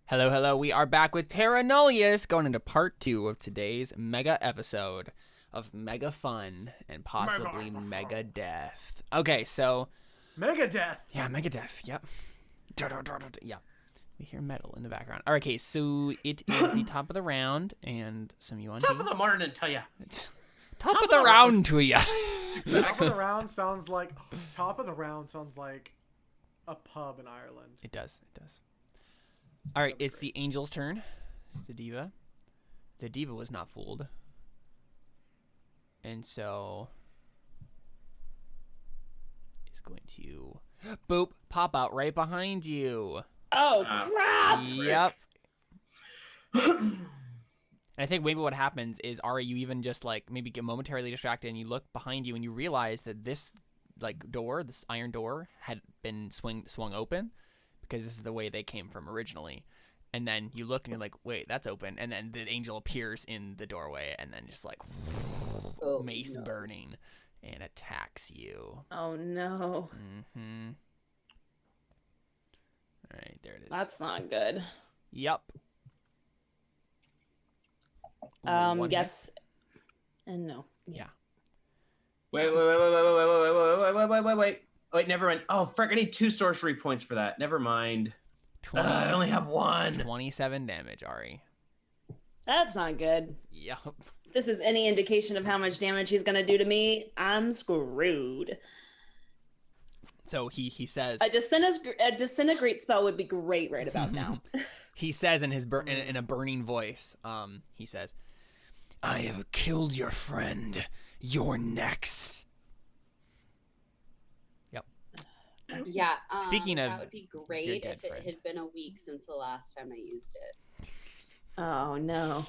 Hello, hello. We are back with Terra Nullius, going into part 2 of today's mega episode of mega fun and possibly mega death. Okay, so Mega death. yeah, mega death. Yep. Yeah. We hear metal in the background. All right, okay, so it is the top of the round and some yuan-ti. Top of the morning to ya. Top of the round to ya. Top of the round sounds like a pub in Ireland. It does. It does. All right, it's the angel's turn. It's the diva. The diva was not fooled. And so is going to boop pop out right behind you. Oh crap! Yep. And I think maybe what happens is, Ari, you even just like maybe get momentarily distracted and you look behind you and you realize that this like door, this iron door, had been swung open because this is the way they came from originally. And then you look and you're like, wait, that's open. And then the angel appears in the doorway and then just like mace burning and attacks you. Oh no. Mm-hmm. All right, there it is. That's not good. Yep. Yes. And no. Yeah. Wait. Wait, never mind. Oh, frick, I need 2 sorcery points for that. Never mind. I only have 1. 27 damage, Ari. That's not good. Yep. If this is any indication of how much damage he's gonna do to me, I'm screwed. So he says A disintegrate spell would be great right about now. he says in his in a burning voice, he says, "I have killed your friend. You're next." Yep. Yeah. Speaking of that would be great if it had been a week since the last time I used it. Oh no.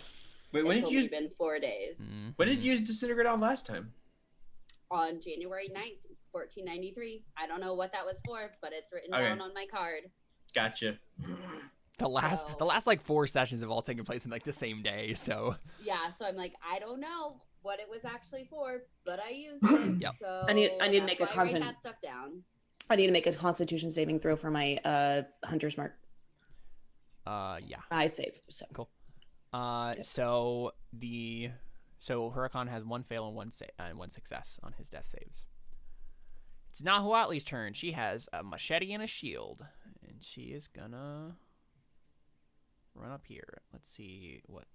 Wait, when It's did you only been 4 days. Mm-hmm. when did you use disintegrate on last time? On January 9th, 1493. I don't know what that was for, but it's written Okay. down on my card. Gotcha. The last like 4 sessions have all taken place in like the same day, so Yeah, so I'm like, I don't know what it was actually for, but I used it. Yep. So I need to make a that's why I write constant- that stuff down. I need to make a Constitution saving throw for my hunter's mark. yeah. I save. So Cool. So Huracan has 1 fail and 1 success on his death saves. It's Nahuatli's turn. She has a machete and a shield, and she is gonna run up here. Let's see what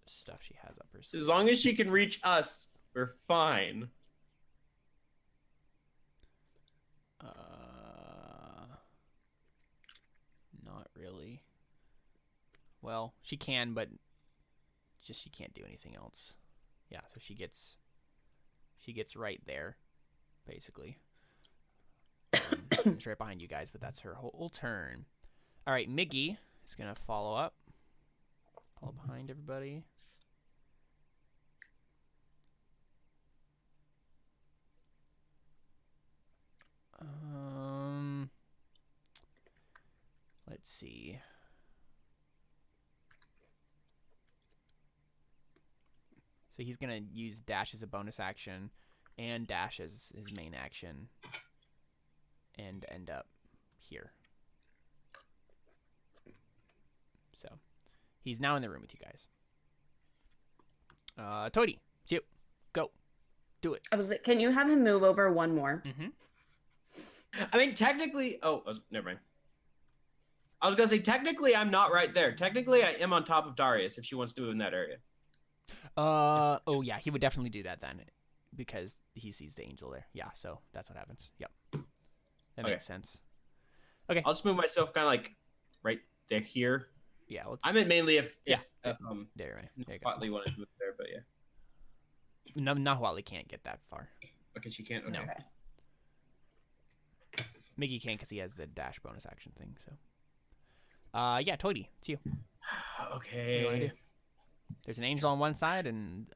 stuff she has up her sleeve. As long as she can reach us, we're fine. Not really. Well, she can, but just she can't do anything else. Yeah, so she gets right there, basically. It's right behind you guys, but that's her whole turn. All right, Miggy is gonna follow up behind everybody. Let's see. So he's gonna use dash as a bonus action, and dash as his main action, and end up here. So he's now in the room with you guys. Toady, it's you. Go, do it. can you have him move over 1 more? Mm-hmm. I mean, technically... never mind. I was going to say, technically, I'm not right there. Technically, I am on top of Darius if she wants to move in that area. Oh yeah, he would definitely do that then, because he sees the angel there. Yeah, so that's what happens. Yep, that makes sense. Okay, I'll just move myself kind of like right there here. yeah. I meant mainly if there, right. There you go. Nahuatli wanted to move there, but yeah. No, Nahuatli can't get that far. Okay, she can't. Okay. No. Miggy can because he has the dash bonus action thing. So, yeah, Toady, it's you. What do you wanna Okay. do? There's an angel on one side and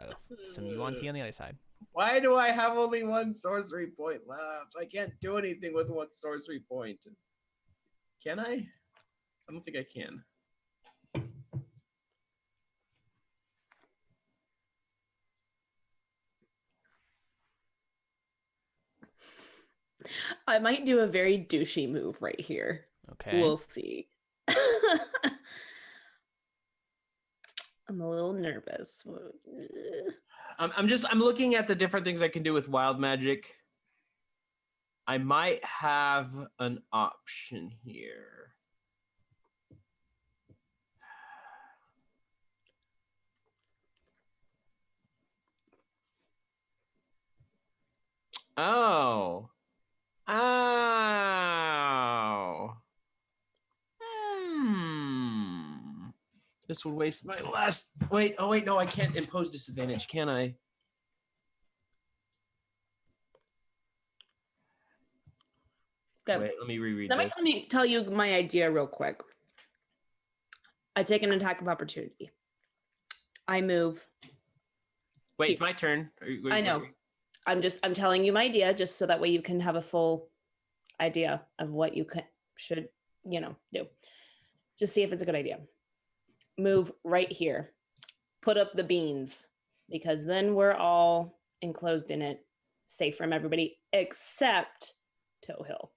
some yuan-ti on the other side. Why do I have only 1 sorcery point left? I can't do anything with 1 sorcery point. Can I? I don't think I can. I might do a very douchey move right here. Okay. We'll see. I'm a little nervous. I'm looking at the different things I can do with wild magic. I might have an option here. Oh. Oh. Hmm. This would waste my last. Wait. Oh, wait. No, I can't impose disadvantage, can I? Okay. Wait, let me reread Let this. me tell you my idea real quick. I take an attack of opportunity. I move. Wait, it's my turn. I know. I'm telling you my idea just so that way you can have a full idea of what you should, do. Just see if it's a good idea. Move right here. Put up the beans because then we're all enclosed in it, safe from everybody except Toe Hill.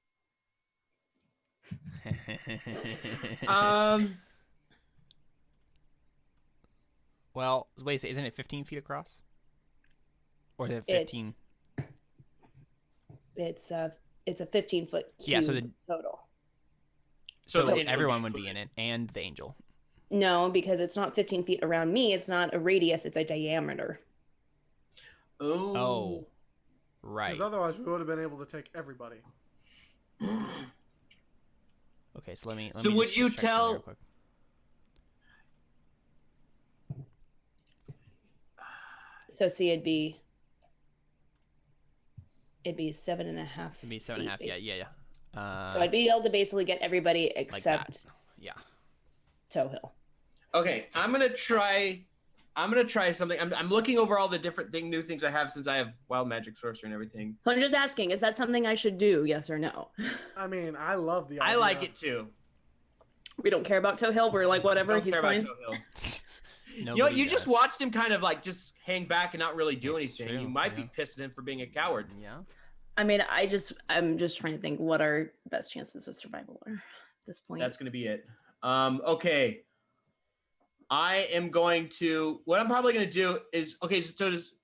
Well, wait, isn't it 15 feet across? Or is it 15? It's a 15-foot cube Yeah, so total. So the angel everyone would would be be in it, and the angel. No, because it's not 15 feet around me. It's not a radius. It's a diameter. Oh, right. Because otherwise we would have been able to take everybody. Okay, so let me. So would just you check something tell- real quick. So see, it'd be 7.5. It'd be 7.5. feet, Yeah. So I'd be able to basically get everybody like except that. Yeah. Toe Hill. Okay, I'm gonna try something. I'm looking over all the different new things I have since I have wild magic sorcerer and everything. So I'm just asking, is that something I should do? Yes or no? I mean, I love the I idea. like it too. We don't care about Toe Hill. We're like, whatever, Don't he's care about fine. Toe Hill. You know, Nobody you just does. watched him kind of like just hang back and not really do It's anything. true, You might be yeah. pissed at him for being a coward. Yeah. I mean, I'm just trying to think what our best chances of survival are at this point. That's gonna be it. Okay. I am going to. What I'm probably gonna do is okay. So does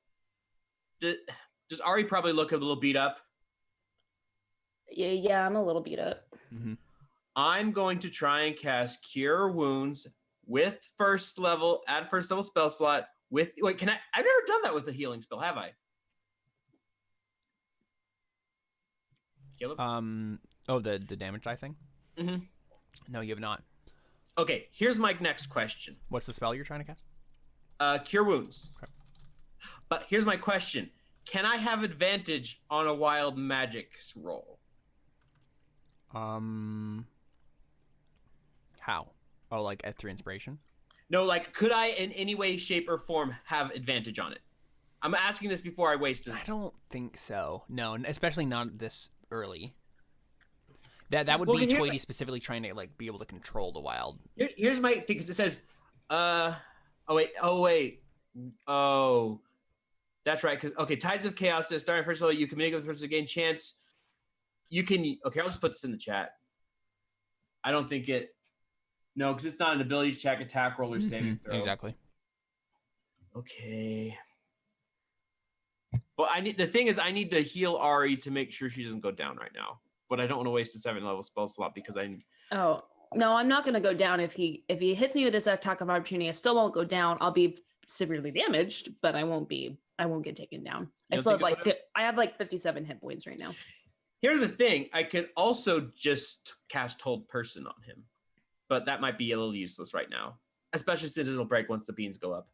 Ari probably look a little beat up? Yeah, I'm a little beat up. Mm-hmm. I'm going to try and cast Cure Wounds with first level spell slot. Wait, can I? I've never done that with a healing spell, have I? Caleb? The damage die thing? Mm-hmm. No, you have not. Okay, here's my next question. What's the spell you're trying to cast? Cure Wounds. Okay. But here's my question: can I have advantage on a wild magic roll? How? Oh, like through inspiration? No, like, could I in any way, shape, or form have advantage on it? I'm asking this before I waste it. I don't think so. No, especially not this early. That would Well, be here- Tweety specifically trying to like be able to control the wild. Here's my thing, because it says, oh that's right. Because okay, Tides of Chaos says starting first level, you can make it first to gain chance. You can okay. I'll just put this in the chat. I don't think it. No, because it's not an ability check, attack roll, or saving throw. Exactly. Okay. But the thing is, I need to heal Ari to make sure she doesn't go down right now. But I don't want to waste a 7th level spell slot because Oh no, I'm not gonna go down if he hits me with this attack of opportunity. I still won't go down. I'll be severely damaged, but I won't get taken down. You I don't still have think I have like 57 hit points right now. Here's the thing. I could also just cast Hold Person on him. But that might be a little useless right now. Especially since it'll break once the beans go up.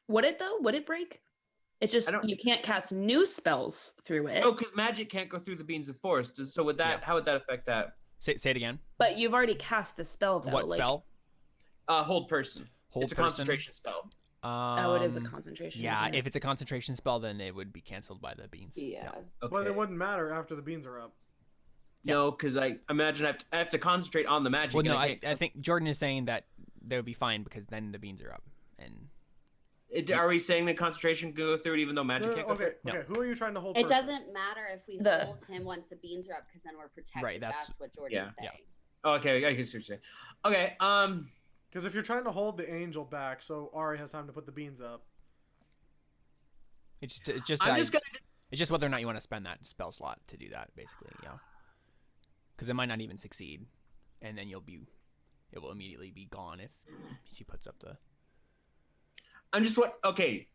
Would it though? Would it break? It's just don't- you can't cast new spells through it. Oh, because magic can't go through the beans of force. So would that? Yeah. How would that affect that? Say it again. But you've already cast the spell though. What like, spell? Hold person. Hold it's a person? concentration spell. Oh, it is a concentration. Yeah, isn't it? if it's a concentration spell, then it would be canceled by the beans. Yeah. Okay. But it wouldn't matter after the beans are up. No, because I imagine I have to concentrate on the magic. Well, no, and I think Jordan is saying that they would be fine because then the beans are up. And Are we saying that concentration can go through it even though magic No, can't go through okay, it? okay. Who are you trying to hold? It person? doesn't matter if we The- hold him once the beans are up because then we're protected. Right, That's that's- what Jordan's yeah. saying. Oh, okay, I can see what you're saying. Okay, Because if you're trying to hold the angel back, so Ari has time to put the beans up. It's I'm just gonna. it's just whether or not you want to spend that spell slot to do that, basically. Yeah. Because it might not even succeed, and then it will immediately be gone if she puts up the. Okay,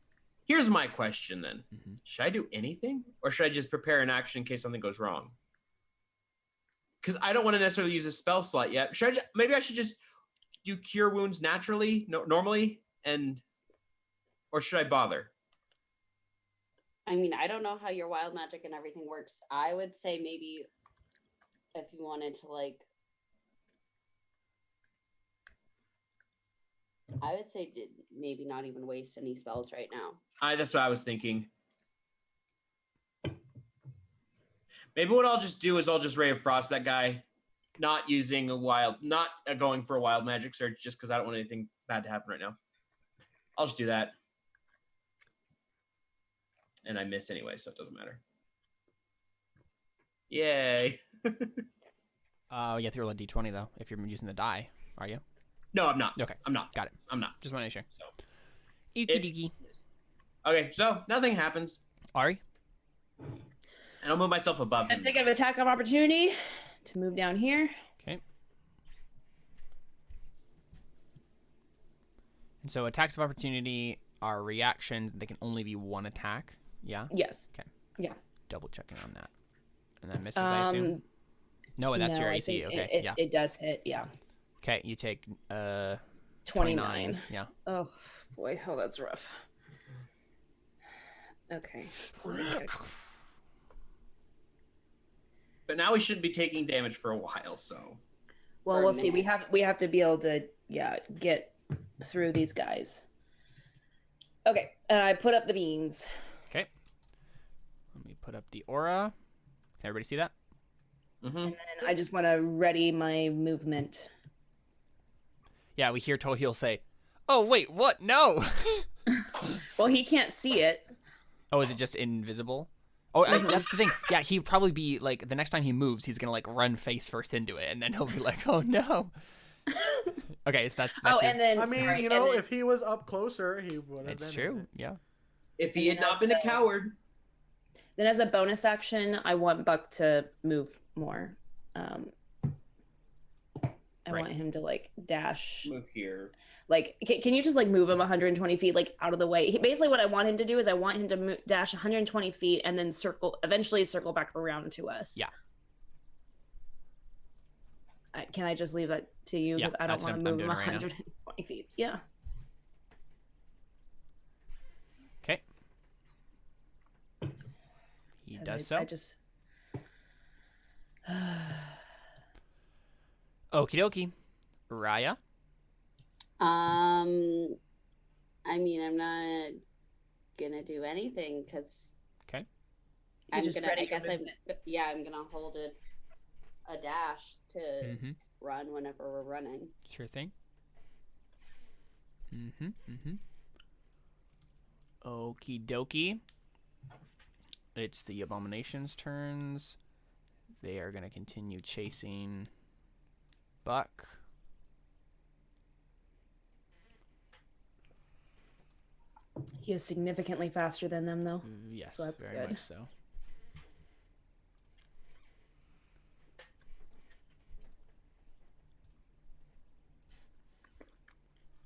here's my question then. Mhm. Should I do anything, or should I just prepare an action in case something goes wrong? Because I don't want to necessarily use a spell slot yet. Maybe I should just do cure wounds naturally, normally, or should I bother? I mean, I don't know how your wild magic and everything works. I would say maybe if you wanted to I would say maybe not even waste any spells right now. That's what I was thinking. Maybe what I'll just do is I'll just Ray of Frost that guy, not going for a wild magic search just because I don't want anything bad to happen right now. I'll just do that. And I miss anyway, so it doesn't matter. Yay. You have to roll a d20 though if you're using the die. Are you? No, I'm not. Okay. I'm not. Got it. I'm not. Just want to make sure. So. Okie dokie. Okay, so nothing happens. Ari? And I'll move myself above I'm him. taking an attack of opportunity to move down here. Okay. And so attacks of opportunity are reactions. They can only be one attack. Yeah? Yes. Okay. Yeah. Double checking on that. And then misses, I assume? No, that's your I AC. think Okay. It, yeah. it does hit, yeah. Okay, you take 29. Yeah. Oh, boy. Oh, that's rough. Okay. But now we shouldn't be taking damage for a while, so. Well, For a we'll see. minute. We have to be able to, get through these guys. Okay, and I put up the beans. Okay. Let me put up the aura. Can everybody see that? Mm-hmm. And then I just want to ready my movement. Yeah, we hear Tohil say, "Oh, wait, what? No!" Well, he can't see it. Oh, is it just invisible? Oh, that's the thing. Yeah, he'd probably be, like, the next time he moves, he's going to, like, run face first into it, and then he'll be like, oh, no. Okay, so that's Oh, your... and then I mean, sorry, you know, and then- if he was up closer, he would have It's been. true, yeah. If he had not been a coward. then as a bonus action, I want Buck to move more. I Right. want him to like dash. Move here. Like, can you just like move him 120 feet, like out of the way? Basically, what I want him to do is I want him to dash 120 feet and then eventually circle back around to us. Yeah. Can I just leave that to you? Yeah, Because I don't that's want to what I'm move him doing right now. 120 feet. Yeah. Okay. He 'Cause does so. I just. Okie dokie. Raya? I mean, I'm not gonna do anything because Okay. You just ready I your guess I'm movement. I'm gonna hold a dash to Mhm. run whenever we're running. Sure thing. Okie dokie. It's the Abomination's turns. They are going to continue chasing Buck. He is significantly faster than them, though. Yes, So that's very good. much so.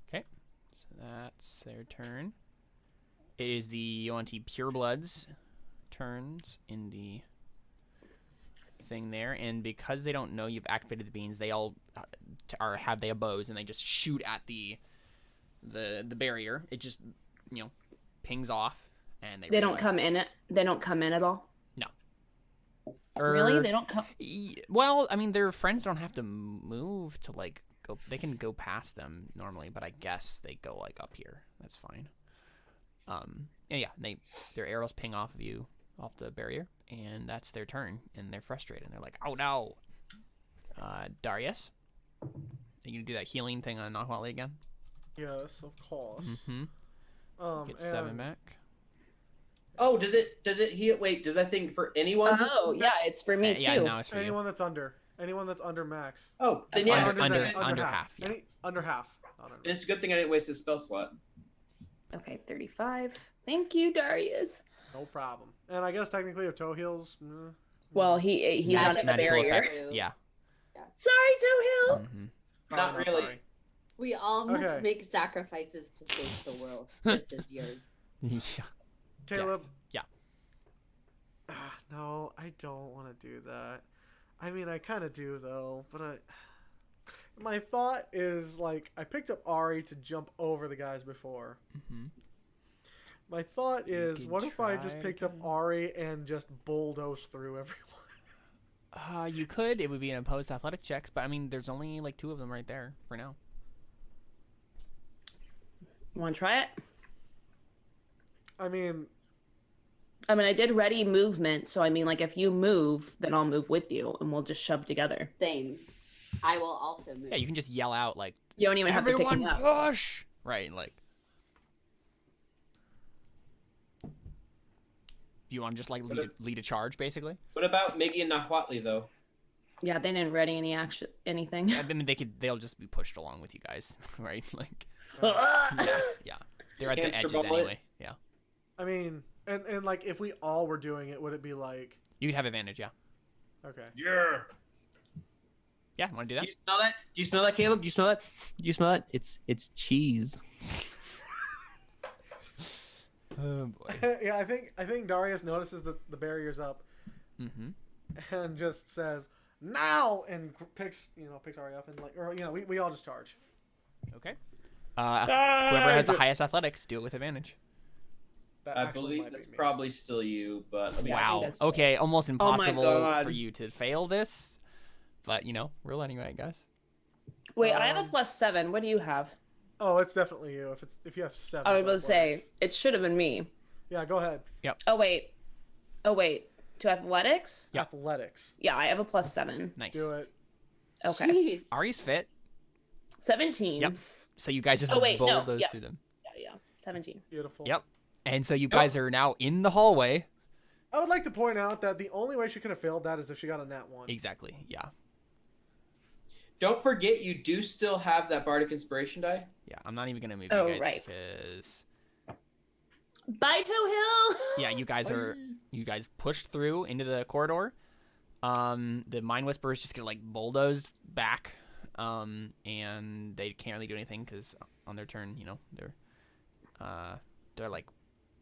Okay, so that's their turn. It is the yuan-ti purebloods' turns in the thing there, and because they don't know you've activated the beans, they all have their bows, and they just shoot at the barrier. It just pings off, and They don't come in it. They don't come in at all. Really? They don't come. Well, I mean, their friends don't have to move to like go. They can go past them normally, but I guess they go like up here. That's fine. Yeah, their arrows ping off of you, off the barrier, and that's their turn. And they're frustrated. And they're like, "Oh no!" Darius, are you gonna do that healing thing on Nahuatli again? Yes, of course. Mm-hmm. Get 7 back. Oh, does it heal? Wait, does that thing for anyone? Oh, yeah, it's for me Yeah, too. now it's for you. Anyone that's under. Anyone that's under max. Oh, then yeah. Under half, yeah. Under half. Not under. And it's a good thing I didn't waste a spell slot. Okay, 35. Thank you, Darius. No problem. And I guess technically if toe heals. Well, he's on a Magical barrier. effects. Yeah. Sorry, Toe Hill. Mm-hmm. Not really. Sorry. We all must Okay. make sacrifices to save the world. This is yours. Yeah. Caleb. Yeah. No, I don't want to do that. I mean, I kind of do though, but my thought is like I picked up Ari to jump over the guys before. Mm-hmm. My thought is, could what if I just try picked up to- Ari and just bulldoze through everyone? You could. It would be an opposed athletic checks, but I mean, there's only like 2 of them right there for now. Want to try it? I mean, I did ready movement, so I mean, like, if you move, then I'll move with you, and we'll just shove together. Same. I will also move. Yeah, you can just yell out like, You don't even have to pick "Everyone me up. push!" Right, like. You want to just like lead a charge, basically? What about Miggy and Nahuatli though? Yeah, they didn't ready anything. I mean, they'll just be pushed along with you guys, right? Like, Ah! yeah, they're at the Cancer edges bullet. anyway. Yeah, I mean, and like if we all were doing it, would it be like you could have advantage. Yeah, okay? Yeah. yeah. Want to do Do that? you smell that? Do you smell that, Caleb? Do you smell that? Do you smell that? It's cheese. Oh boy. Yeah, I think Darius notices that the barrier's up Mm-hmm. and just says now and picks Ari up and like or we all just charge. Okay. Whoever has the highest athletics, do it with advantage. That I actually believe might be that's me. probably still you, but let me Yeah, I think Wow. that's- Okay, almost impossible God. for you to fail this, but roll anyway, guys. Wait, I have a +7. What do you have? Oh, it's definitely you. If you have 7. I was about to say athletics. it should have been me. Yeah, go ahead. Oh wait. To athletics? Yeah. Athletics. Yeah, I have a +7. Nice. Do it. Okay. Jeez. Ari's fit, 17. Yep. so you guys just Oh, wait, no, bulldoze yeah. through them. Yeah. 17. Beautiful. Yep. And so you guys are now in the hallway. I would like to point out that the only way she could have failed that is if she got a nat 1. Exactly. Yeah. Don't forget, you do still have that bardic inspiration die. Yeah. I'm not even gonna move Oh, you guys right. because Bye, Toe Hill. yeah, you guys pushed through into the corridor. The Mind Whisperers just get like bulldozed back, and they can't really do anything because on their turn, they're like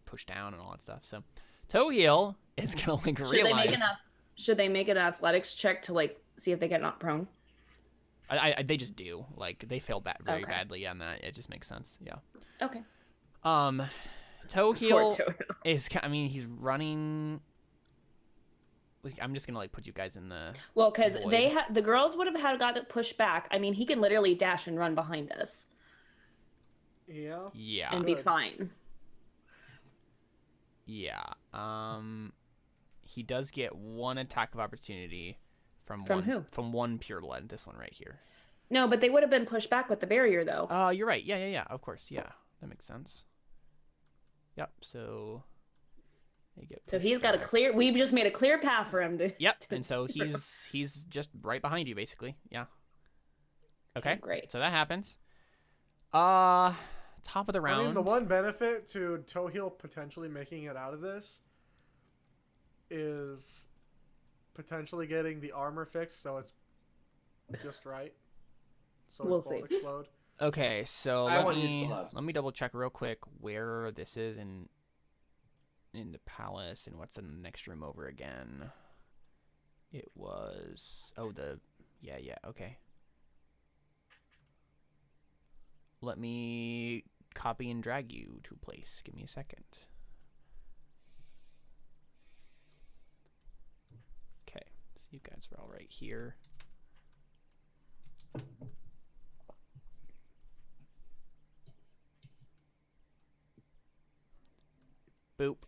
pushed down and all that stuff. So Toe Heel is gonna like realize. Should they make an athletics check to like see if they get knocked prone? They just do. Like they failed that very Okay. badly on that. It just makes sense. Yeah. Okay. Toe Poor Heel Toe Hill. is. I mean, he's running. I'm just gonna like put you guys in the. Well, because Void. the girls would have got it pushed back. I mean, he can literally dash and run behind us Yeah. Yeah. and be Good. fine. Yeah. He does get one attack of opportunity from From one, who? From one pure blood. This one right here. No, but they would have been pushed back with the barrier, though. You're right. Yeah. Of course. Yeah, that makes sense. Yep. So. They get So pushed he's got a back. clear. We just made a clear path for him to. Yep. And so he's just right behind you, basically. Yeah. Okay. Great. So that happens. Top of the round. I mean, the one benefit to Toe Heel potentially making it out of this is potentially getting the armor fixed so it's just right. So We'll it won't see. explode. Okay, so I let want his me gloves. double check real quick where this is in the palace and what's in the next room over again. It was okay. Let me copy and drag you to a place. Give me a second. Okay, so you guys are all right here. Boop.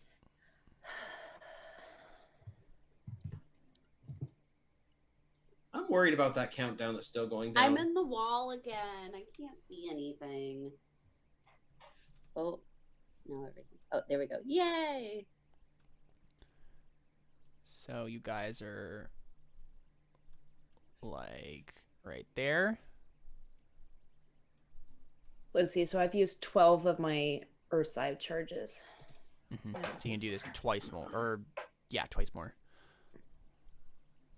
I'm worried about that countdown that's still going down. I'm in the wall again. I can't see anything. Oh, no, everything. Oh, there we go. Yay! So you guys are like right there. Let's see. So I've used 12 of my Earthside charges. So you can do this twice more, or yeah, twice more.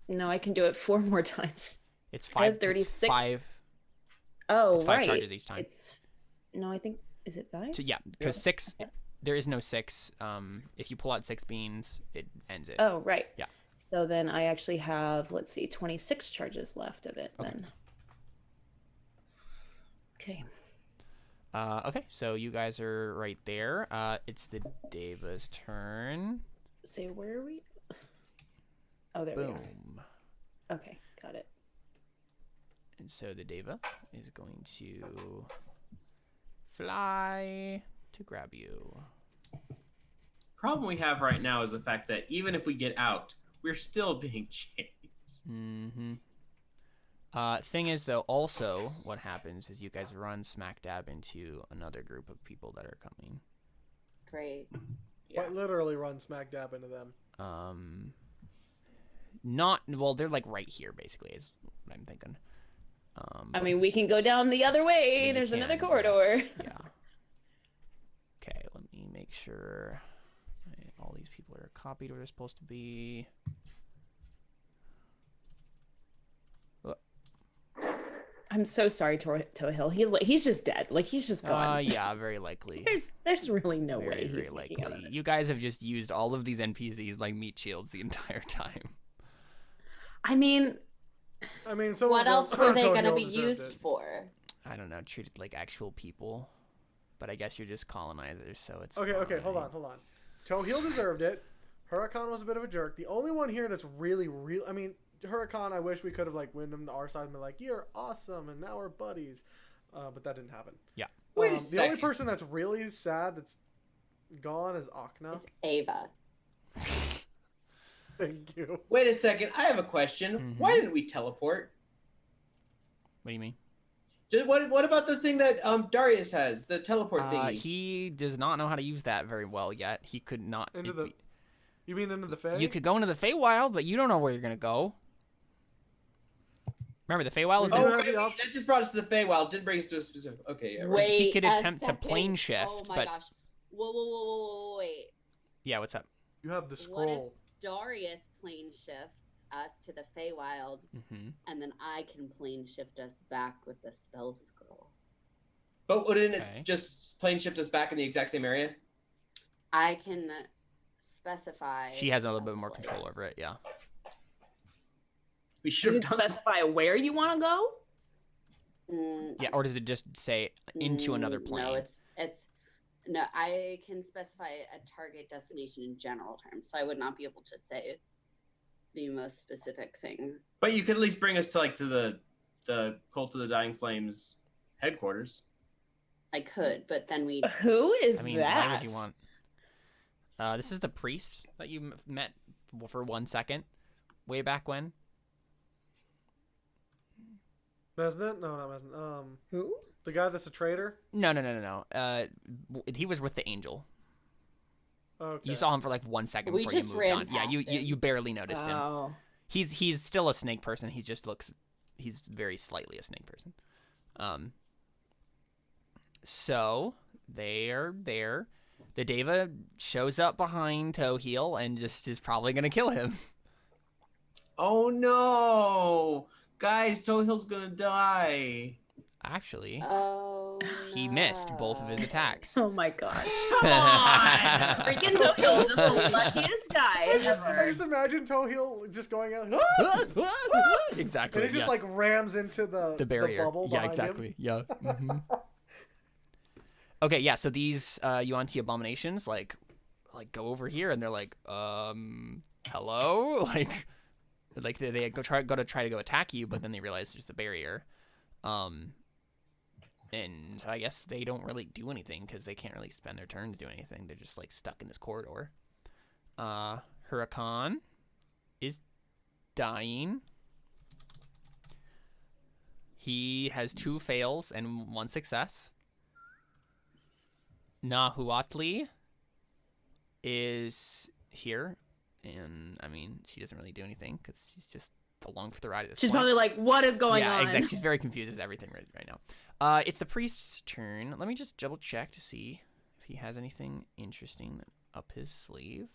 No, I can do it 4 more times. It's I have 5. 36. It's 5. Oh, It's 5 right. charges each time. It's no, I think is it 5? So yeah, because 6. There is no 6. If you pull out 6 beans, it ends it. Oh, right. Yeah. So then I actually have, let's see, 26 charges left of it then. Okay. Okay, so you guys are right there. It's the Deva's turn. Say, where are we? Oh, there we Boom. are. Okay, got it. And so the Deva is going to fly to grab you. Problem we have right now is the fact that even if we get out, we're still being chased. Mm-hmm. Thing is, though, also what happens is you guys run smack dab into another group of people that are coming. Great. But literally run smack dab into them. Not well. They're like right here, basically, is what I'm thinking. I mean, we can go down the other way. You There's can, another corridor. yes, yeah. Okay, let me make sure all these people are copied where they're supposed to be. I'm so sorry, Tohill. He's just dead. Like he's just gone. Yeah, very likely. There's really no very, way very he's making out of likely. this. You guys have just used all of these NPCs like meat shields the entire time. I mean, So What else were they going to be used for? I don't know, treated like actual people. But I guess you're just colonizers, so it's Okay, fine. hold on. Tohill deserved it. Huracan was a bit of a jerk. The only one here that's really real. I mean, Huracan, I wish we could have like winded him to our side and been like, "You're awesome," and now we're buddies. But that didn't happen. Yeah. Wait a The only second. person that's really sad that's gone is Akna. It's Ava. Thank you. Wait a second. I have a question. Mhm. Why didn't we teleport? What do you mean? What about the thing that Darius has, the teleport thingy? He does not know how to use that very well yet. He could not. Into the. You mean into the Fae? You could go into the Feywild, but you don't know where you're gonna go. Remember, the Feywild is. We Oh, do in- have wait, the wait, option- that just brought us to the Feywild. Didn't bring us to a specific. Okay, yeah. Right. Wait, He could a attempt to second. plane shift, Oh my but- gosh. Whoa, wait. Yeah, what's up? You have the What if scroll. Darius plane shifts us to the Feywild, Mm-hmm. and then I can plane shift us back with the spell scroll? But wouldn't Okay. it just plane shift us back in the exact same area? I can specify. She has a little bit more control over it. Yeah. We you should can have done this. specify where you want to go. Yeah. Or does it just say into another plane? No, it's no. I can specify a target destination in general terms, so I would not be able to say the most specific thing. But you could at least bring us to the Cult of the Dying Flames headquarters. I could, but then we. Who is I mean, that? why would you want? This is the priest that you met for 1 second, way back when. Mesnet? No, not Mesnet. Who? The guy that's a traitor? No. He was with the angel. Okay. You saw him for like 1 second We before you just moved ran on. Yeah, you past him. you barely noticed him. Oh. He's still a snake person. He just looks. He's very slightly a snake person. So they are there. The Deva shows up behind Tohill and just is probably gonna kill him. Oh no, guys! Tohill's gonna die. Actually, Oh. he missed both of his no. attacks. Oh my gosh. Come on! Freaking Tohill is just the luckiest guy I ever. just imagine Tohill just going out. Exactly. And it just yes. like rams into the barrier. bubble Yeah, behind exactly. him. Yeah. Mhm. Okay, yeah. So these yuan-ti abominations like go over here, and they're like, hello, like they go to try to go attack you, but then they realize there's a barrier, and so I guess they don't really do anything because they can't really spend their turns doing anything. They're just like stuck in this corridor. Huracan is dying. He has 2 fails and 1 success. Nahuatli is here, and I mean, she doesn't really do anything because she's just along for the ride at this She's point. probably like, what is going yeah, on? exactly. She's very confused with everything right now. It's the priest's turn. Let me just double check to see if he has anything interesting up his sleeve.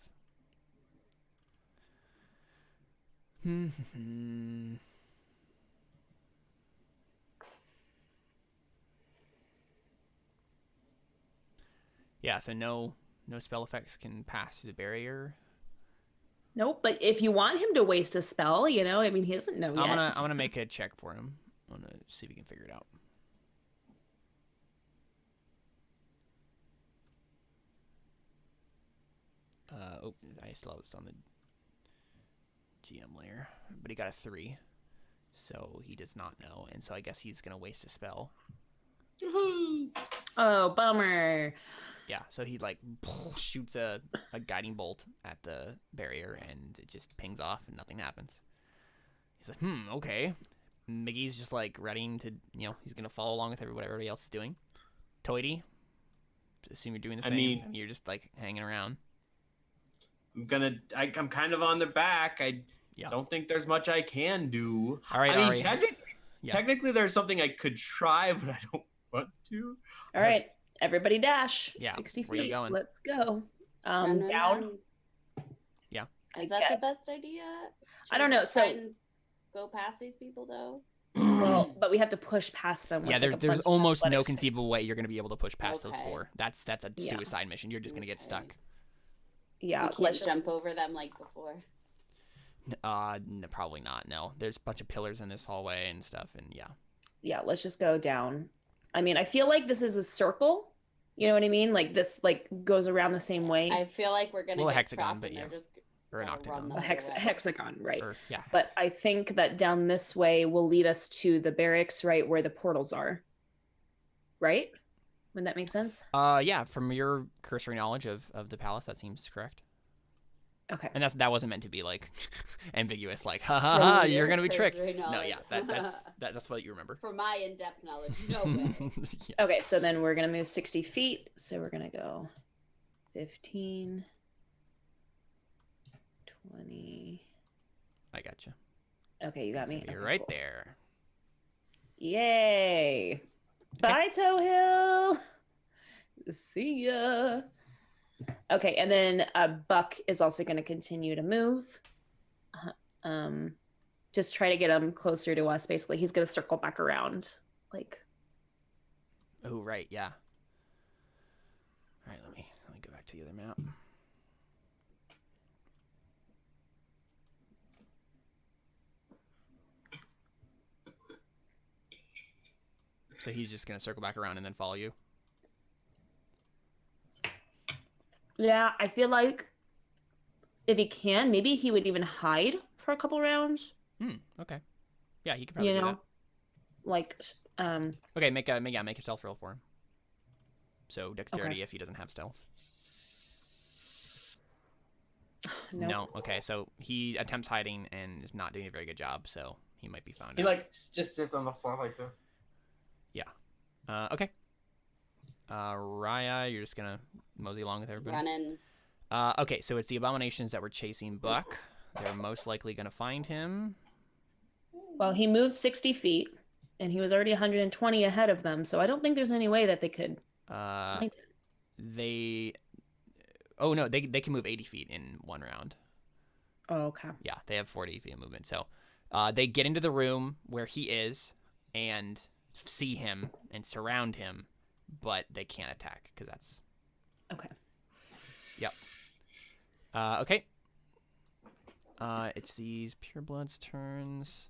Yeah, so no spell effects can pass through the barrier. Nope, but if you want him to waste a spell, you know, I mean, he doesn't know yet. I'm gonna make a check for him. I'm gonna see if we can figure it out. Oh, I still have this on the GM layer, but he got a 3, so he does not know, and so I guess he's gonna waste a spell. Oh, bummer. Yeah, so he like shoots a guiding bolt at the barrier, and it just pings off, and nothing happens. He's like, okay. Miggy's just like ready to, he's gonna follow along with what everybody else is doing. Toity, assume you're doing the same. I mean, you're just like hanging around. I'm kind of on their back. I don't think there's much I can do. All right, I mean, technically there's something I could try, but I don't want to. All right, everybody dash. Yeah, 60 where you feet. going? Let's go. Run. Down. Yeah. Is that the best idea? I don't know. So go past these people though. Well, but we have to push past them. Yeah, with, there's almost no conceivable way you're gonna be able to push past those Okay. 4. That's a suicide mission. You're just gonna get stuck. Yeah, We can't jump over them like before. No, probably not. No, there's a bunch of pillars in this hallway and stuff, and yeah, let's just go down. I mean, I feel like this is a circle. You know what I mean? Like this, like goes around the same way. I feel like we're gonna Well, a get hexagon, trapped but and yeah. they're just Or an gonna octagon. run the A other way. hexagon, right? Yeah. But I think that down this way will lead us to the barracks, right where the portals are. Right? Would that make sense? Yeah. From your cursory knowledge of the palace, that seems correct. Okay. And that wasn't meant to be like ambiguous, like ha ha ha, From you're your gonna be tricked. cursory No, yeah, knowledge. that's what you remember. For my in-depth knowledge, no way. Yeah. Okay, so then we're gonna move 60 feet. So we're gonna go 15, 20. I got you. Okay, you got me. You're Okay, right cool. there. Yay! Bye, Toe Hill. See ya. Okay, and then Buck is also going to continue to move. Just try to get him closer to us. Basically, he's going to circle back around. Like, Oh right, yeah. All right, let me go back to the other map. So he's just gonna circle back around and then follow you. yeah, I feel like if he can, maybe he would even hide for a couple rounds. Okay. Yeah, he could probably You do know, like, that. Okay, make a stealth roll for him. So dexterity Okay. if he doesn't have stealth. no. No. Okay, so he attempts hiding and is not doing a very good job, so he might be found He out. like just sits on the floor like this. Okay. Raya, you're just gonna mosey along with everybody. Running. Okay, so it's the abominations that were chasing Buck. They're most likely gonna find him. Well, he moved 60 feet, and he was already 120 ahead of them, so I don't think there's any way that they could. find him. Oh no, they can move 80 feet in one round. Oh, okay. Yeah, they have 40 feet of movement. So they get into the room where he is and see him and surround him, but they can't attack because that's... Okay. Yep. Okay. It's these purebloods' turns.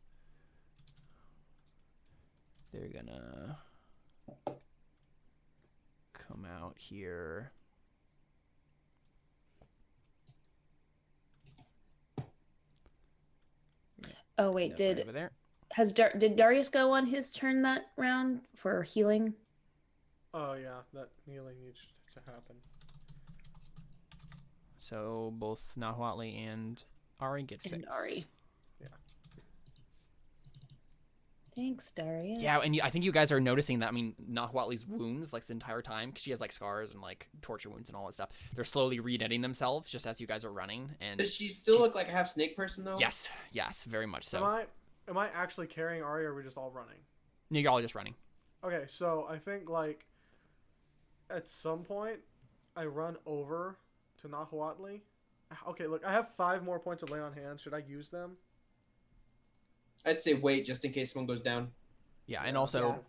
They're gonna come out here. Oh wait, Right did over there. did Darius go on his turn that round for healing? Oh yeah, that healing needs to happen. So both Nahuatli and Ari get 6. And Ari. Yeah. Thanks, Darius. Yeah, and I think you guys are noticing that. I mean, Nahuatli's wounds, like, the entire time, because she has, like, scars and, like, torture wounds and all that stuff. They're slowly re-netting themselves just as you guys are running. And Does she still look like a half snake person, though? yes, very much so. Am I actually carrying Ari, or are we just all running? You're all just running. Okay, so I think, like, at some point, I run over to Nahuatli. Okay, look, I have 5 more points of lay on hands. Should I use them? I'd say wait, just in case someone goes down. Yeah, and also...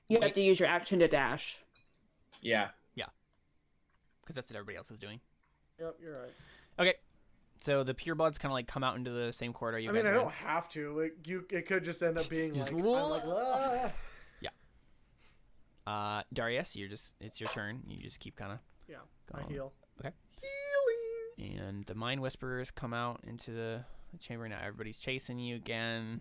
You have to use your action to dash. Yeah. Because that's what everybody else is doing. Yep, you're right. Okay, so the purebloods kind of, like, come out into the same corridor you I guys mean, I are in. don't have to. It could just end up being Just like, I'm like, ah. Darius, it's your turn. You just keep kind of Yeah, going. I heal. Okay. Healing. And the Mind Whisperers come out into the chamber now. Everybody's chasing you again.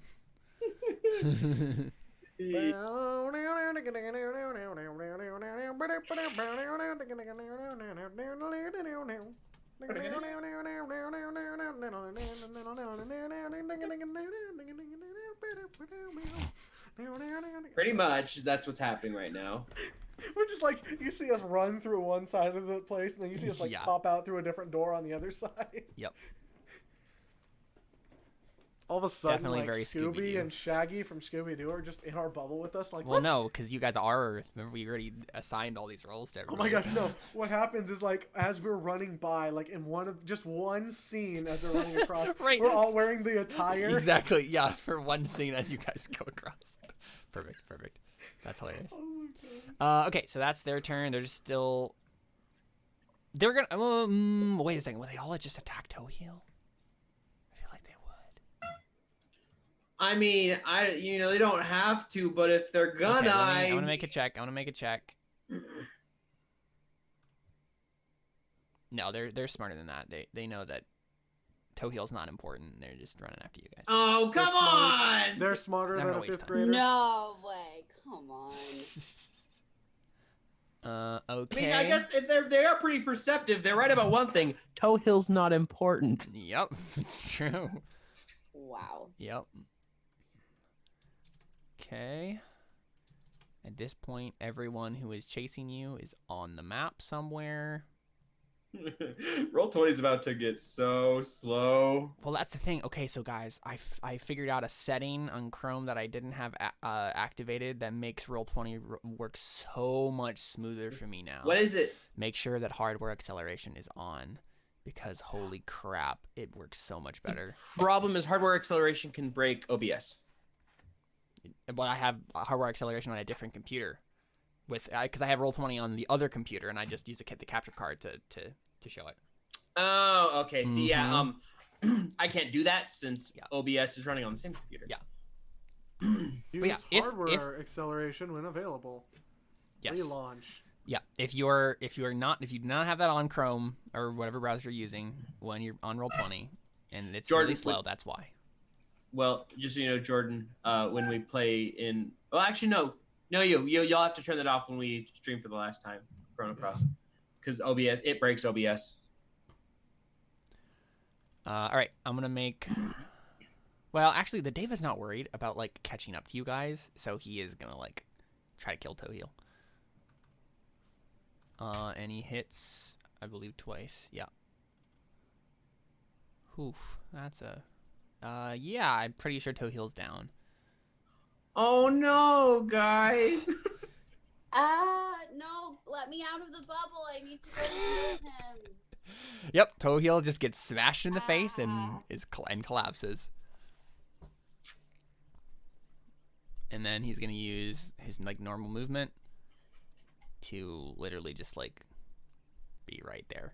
Pretty much, that's what's happening right now. We're just like, you see us run through one side of the place, and then you see us like Yeah. pop out through a different door on the other side. Yep. All of a sudden, Definitely like very Scooby Scooby-Doo. and Shaggy from Scooby-Doo are just in our bubble with us. Like, Well, what? no, because you guys are. Remember, we already assigned all these roles to Oh everybody. my gosh, no. What happens is, like, as we're running by, like, in just one scene as they're running across, Right, we're all that's- wearing the attire. Exactly. Yeah, for one scene as you guys go across. Perfect. That's hilarious. Oh my god. Okay, so that's their turn. They're just still. They're gonna. Wait a second. Will they all just attack Toe Heel? I feel like they would. I mean, they don't have to, but if they're gonna, Okay, I'm gonna make a check. No, they're smarter than that. They know that Toe Heel's not important. They're just running after you guys. Oh, come They're smart. on! They're smarter I'm than gonna a waste 5th time. grader. No way. Come on. Okay. I mean, I guess if they are pretty perceptive, they're right about one thing: Toe Hill's not important. Yep, it's true. Wow. Yep. Okay. At this point, everyone who is chasing you is on the map somewhere. Roll20 is about to get so slow. Well, that's the thing. Okay, so guys, I figured out a setting on Chrome that I didn't have activated that makes Roll20 work so much smoother for me now. What is it? Make sure that hardware acceleration is on, because holy crap, it works so much better. Problem is hardware acceleration can break OBS. But I have hardware acceleration on a different computer, because I have Roll20 on the other computer, and I just use the capture card to show it. Oh, okay. See, yeah, I can't do that since Yeah. OBS is running on the same computer. Yeah. Use yeah, if- hardware acceleration when available. Yes. Relaunch. Yeah. If you do not have that on Chrome or whatever browser you're using when you're on Roll20 and it's Jordan, really slow, that's why. Well, just so you know, Jordan, when we play in, well, actually, no, you'll have to turn that off when we stream for the last time, Chrono Cross, because OBS, it breaks OBS. All right, I'm gonna make. Well, actually, the Dave is not worried about like catching up to you guys, so he is gonna like try to kill Toe Heel. And he hits, I believe, twice. Yeah. Oof, that's a. Yeah, I'm pretty sure Toe Heel's down. Oh no, guys! No, let me out of the bubble. I need to go with him. Yep, Toe Heel just gets smashed in the face and collapses. And then he's gonna use his like normal movement to literally just like be right there.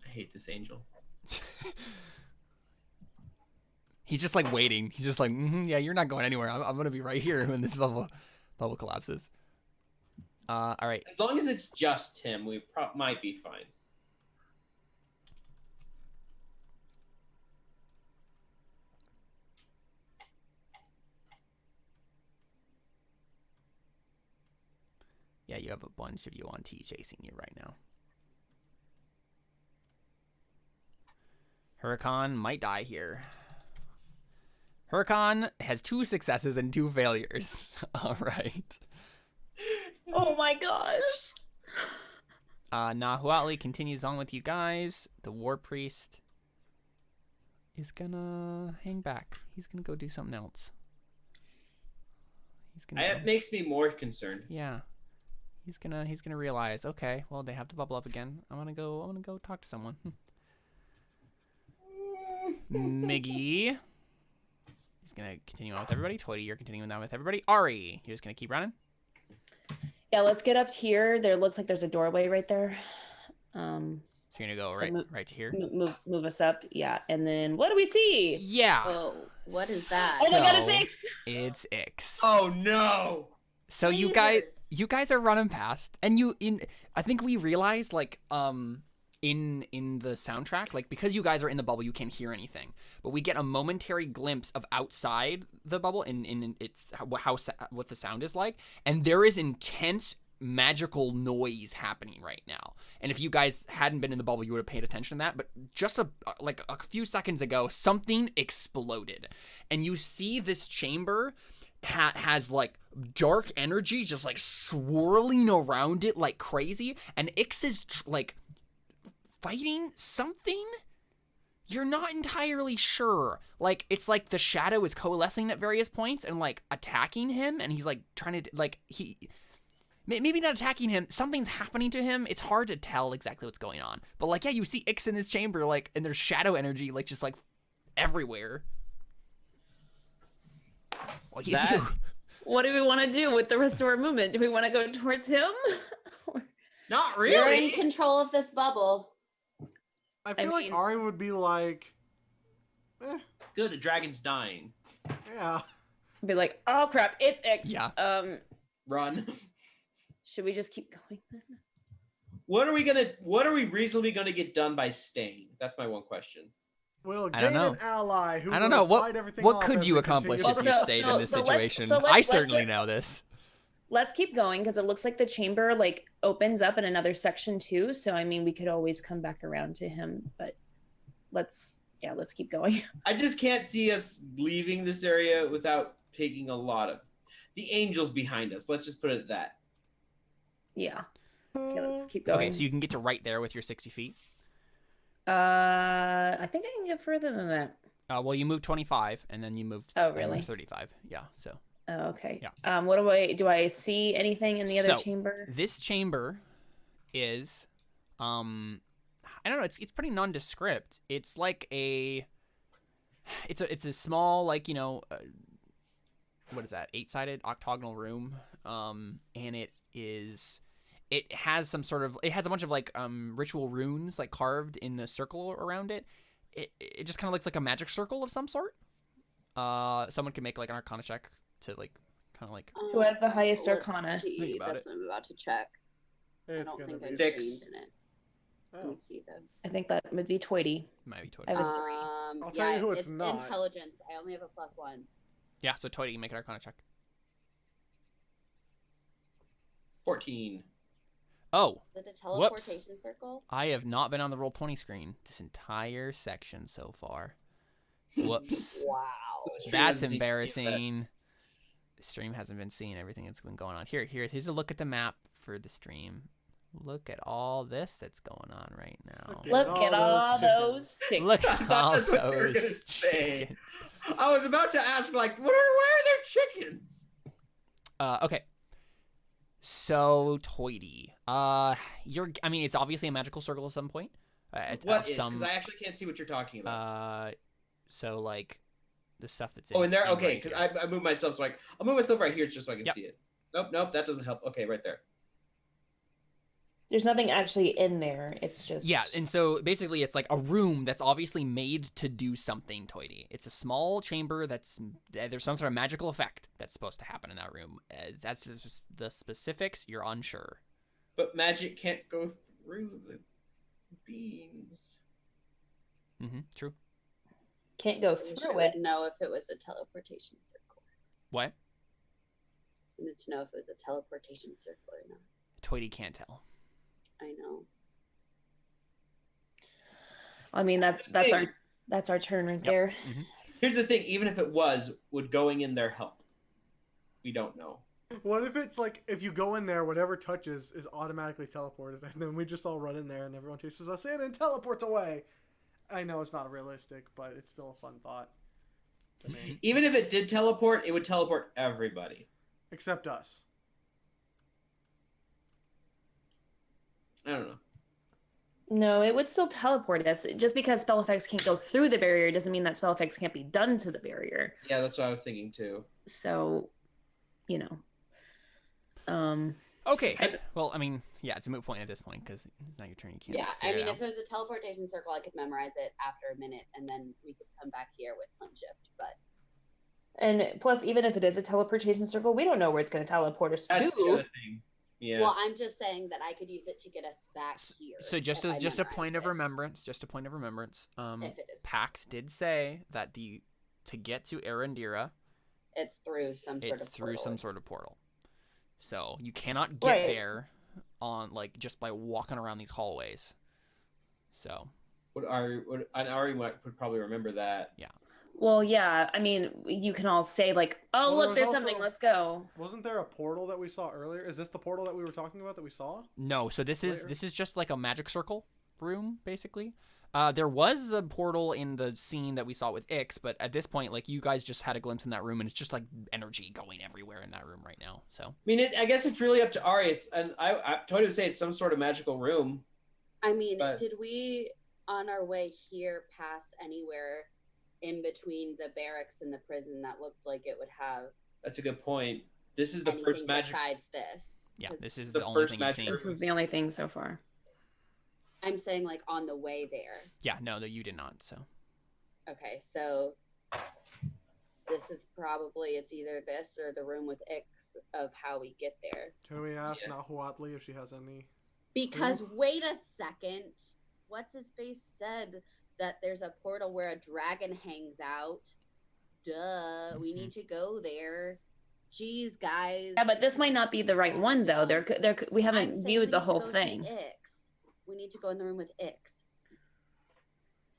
I hate this angel. He's just like waiting. He's just like, yeah, you're not going anywhere. I'm gonna be right here when this bubble collapses. All right. As long as it's just him, we might be fine. Yeah, you have a bunch of yuan-ti chasing you right now. Huracan might die here. Huracan has 2 successes and 2 failures. All right. Oh my gosh. Nahuatli continues on with you guys. The war priest is gonna hang back. He's gonna go do something else. He's gonna. It makes me more concerned. Yeah. He's gonna realize. Okay, well they have to bubble up again. I'm gonna go talk to someone. Miggy. He's gonna continue on with everybody. Toity, you're continuing on with everybody. Ari, you're just gonna keep running. Yeah, let's get up here. There looks like there's a doorway right there. So you're gonna go So right to here. Move us up. Yeah, and then what do we see? Yeah. Oh, what is that? Oh my god, So- it's Ix! It's Ix. Oh no! So you guys are running past, and I think we realized like in the soundtrack, like because you guys are in the bubble, you can't hear anything, but we get a momentary glimpse of outside the bubble in its what the sound is like, and there is intense magical noise happening right now. And if you guys hadn't been in the bubble, you would have paid attention to that. But just a few seconds ago, something exploded, and you see this chamber has like dark energy just like swirling around it like crazy, and Ix is like fighting something. You're not entirely sure. Like it's like the shadow is coalescing at various points and like attacking him, and he's like trying to like maybe not attacking him. Something's happening to him. It's hard to tell exactly what's going on. But like yeah, you see Ix in this chamber like, and there's shadow energy like just like everywhere. What do you do? What do we want to do with the rest of our movement? Do we want to go towards him? Not You're really. in control of this bubble. I feel like mean- Ari would be like, Good, a dragon's dying. yeah. Be like, oh crap, it's Ix. Yeah. Run. Should we just keep going then? What are we reasonably gonna get done by staying? That's my one question. We'll I don't gain know. an ally who I don't will know fight everything what off could as you we accomplish continue if to you So- stayed so- in this so let's- situation. so let's- I let's certainly get- know this. Let's keep going because it looks like the chamber like opens up in another section too. So I mean, we could always come back around to him, but let's keep going. I just can't see us leaving this area without taking a lot of the angels behind us. Let's just put it at that. Yeah. Let's keep going. Okay, so you can get to right there with your 60 feet. I think I can get further than that. Well, you moved 25, and then you moved. Oh, you really? moved 35. Yeah. So Oh, okay. Yeah. What do I see anything in the other So, chamber? this chamber is, I don't know. It's pretty nondescript. It's like it's a small like what is that? 8-sided octagonal room. And it has some sort of it has a bunch of like ritual runes like carved in the circle around it. It just kind of looks like a magic circle of some sort. Someone can make like an Arcana check to like kind of like Who has the highest Let's arcana? see. Think about That's what I'm about to check. I It's don't gonna think be I've 6. trained in it. Let Oh. me see though. I think that would be Toity. might be I Toity. have a 3. I'll tell you who it's it's not. intelligence. I only have a +1. Yeah, so Toity can make an Arcana check. 14. Oh, Is it a teleportation circle? I have not been on the Roll20 screen this entire section so far. Whoops. Wow. Stream That's hasn't seen any of that. embarrassing. The stream hasn't been seeing everything that's been going on. Here's a look at the map for the stream. Look at all this that's going on right now. Look Look at all those chickens. Look at all That's what you were gonna those say. chickens. I was about to ask, like, where are their chickens? Okay. So Toity, I mean, it's obviously a magical circle at some point. What is? Because I actually can't see what you're talking about. So like the stuff that's in there? Okay, right because here. I moved myself, so I'll move myself right here just so I can Yep. see it. Nope, that doesn't help. Okay, right there. There's nothing actually in there. It's just Yeah, and so basically it's like a room that's obviously made to do something, Toity. It's a small chamber there's some sort of magical effect that's supposed to happen in that room. That's just the specifics, you're unsure. But magic can't go through the beans. True. can't go I wish I through would it. know if it was a teleportation circle. What? I wanted to know if it was a teleportation circle or not. Toity can't tell. I know. I mean that's our turn right there. Here's the thing: even if it was, would going in there help? We don't know. What if it's like if you go in there, whatever touches is automatically teleported, and then we just all run in there and everyone chases us in and teleports away? I know it's not realistic, but it's still a fun thought to me. Even if it did teleport, it would teleport everybody. Except us. I don't know. No, it would still teleport us. Just because spell effects can't go through the barrier doesn't mean that spell effects can't be done to the barrier. Yeah, that's what I was thinking too. So, you know. Okay. Well, I mean, yeah, it's a moot point at this point because it's not your turn. You can't. Yeah, I figure mean, it out. if it was a teleportation circle, I could memorize it after a minute, and then we could come back here with plane shift. But And plus, even if it is a teleportation circle, we don't know where it's going to teleport us That's the to. other thing. Yeah. well, I'm just saying that I could use it to get us back here. So just if as I just a point of memorized remembrance, If it is, Pax did say that to get to Erendira, it's through some sort it's of through portal. some sort of portal. So you cannot get Right. there on like just by walking around these hallways. So Ari would probably remember that. Well, yeah. I mean, you can all say like, "Oh, Well, there look, was there's also- something. Let's go." Wasn't there a portal that we saw earlier? Is this the portal that we were talking about that we saw? no, so this Later. is just like a magic circle room basically. There was a portal in the scene that we saw with Ix, but at this point, like you guys just had a glimpse in that room, and it's just like energy going everywhere in that room right now. So I mean, I guess it's really up to Arius, and I totally would say it's some sort of magical room. I mean, But- did we on our way here pass anywhere in between the barracks and the prison that looked like it would have That's a good point. This is the anything first magic. besides this? yeah, 'Cause this is the the only first thing you've magic seen. room. This is the only thing so far. I'm saying like on the way there. Yeah, no, that you did not. So Okay, so this is probably it's either this or the room with Ix of how we get there. Can we ask Yeah. Nahuatli if she has any? Because wait a second, what's his face said that there's a portal where a dragon hangs out. Duh, we need to go there. Jeez, guys. Yeah, but this might not be the right one though. We I'm haven't saying viewed we the need to whole go see thing. Ix. We need to go in the room with Ix.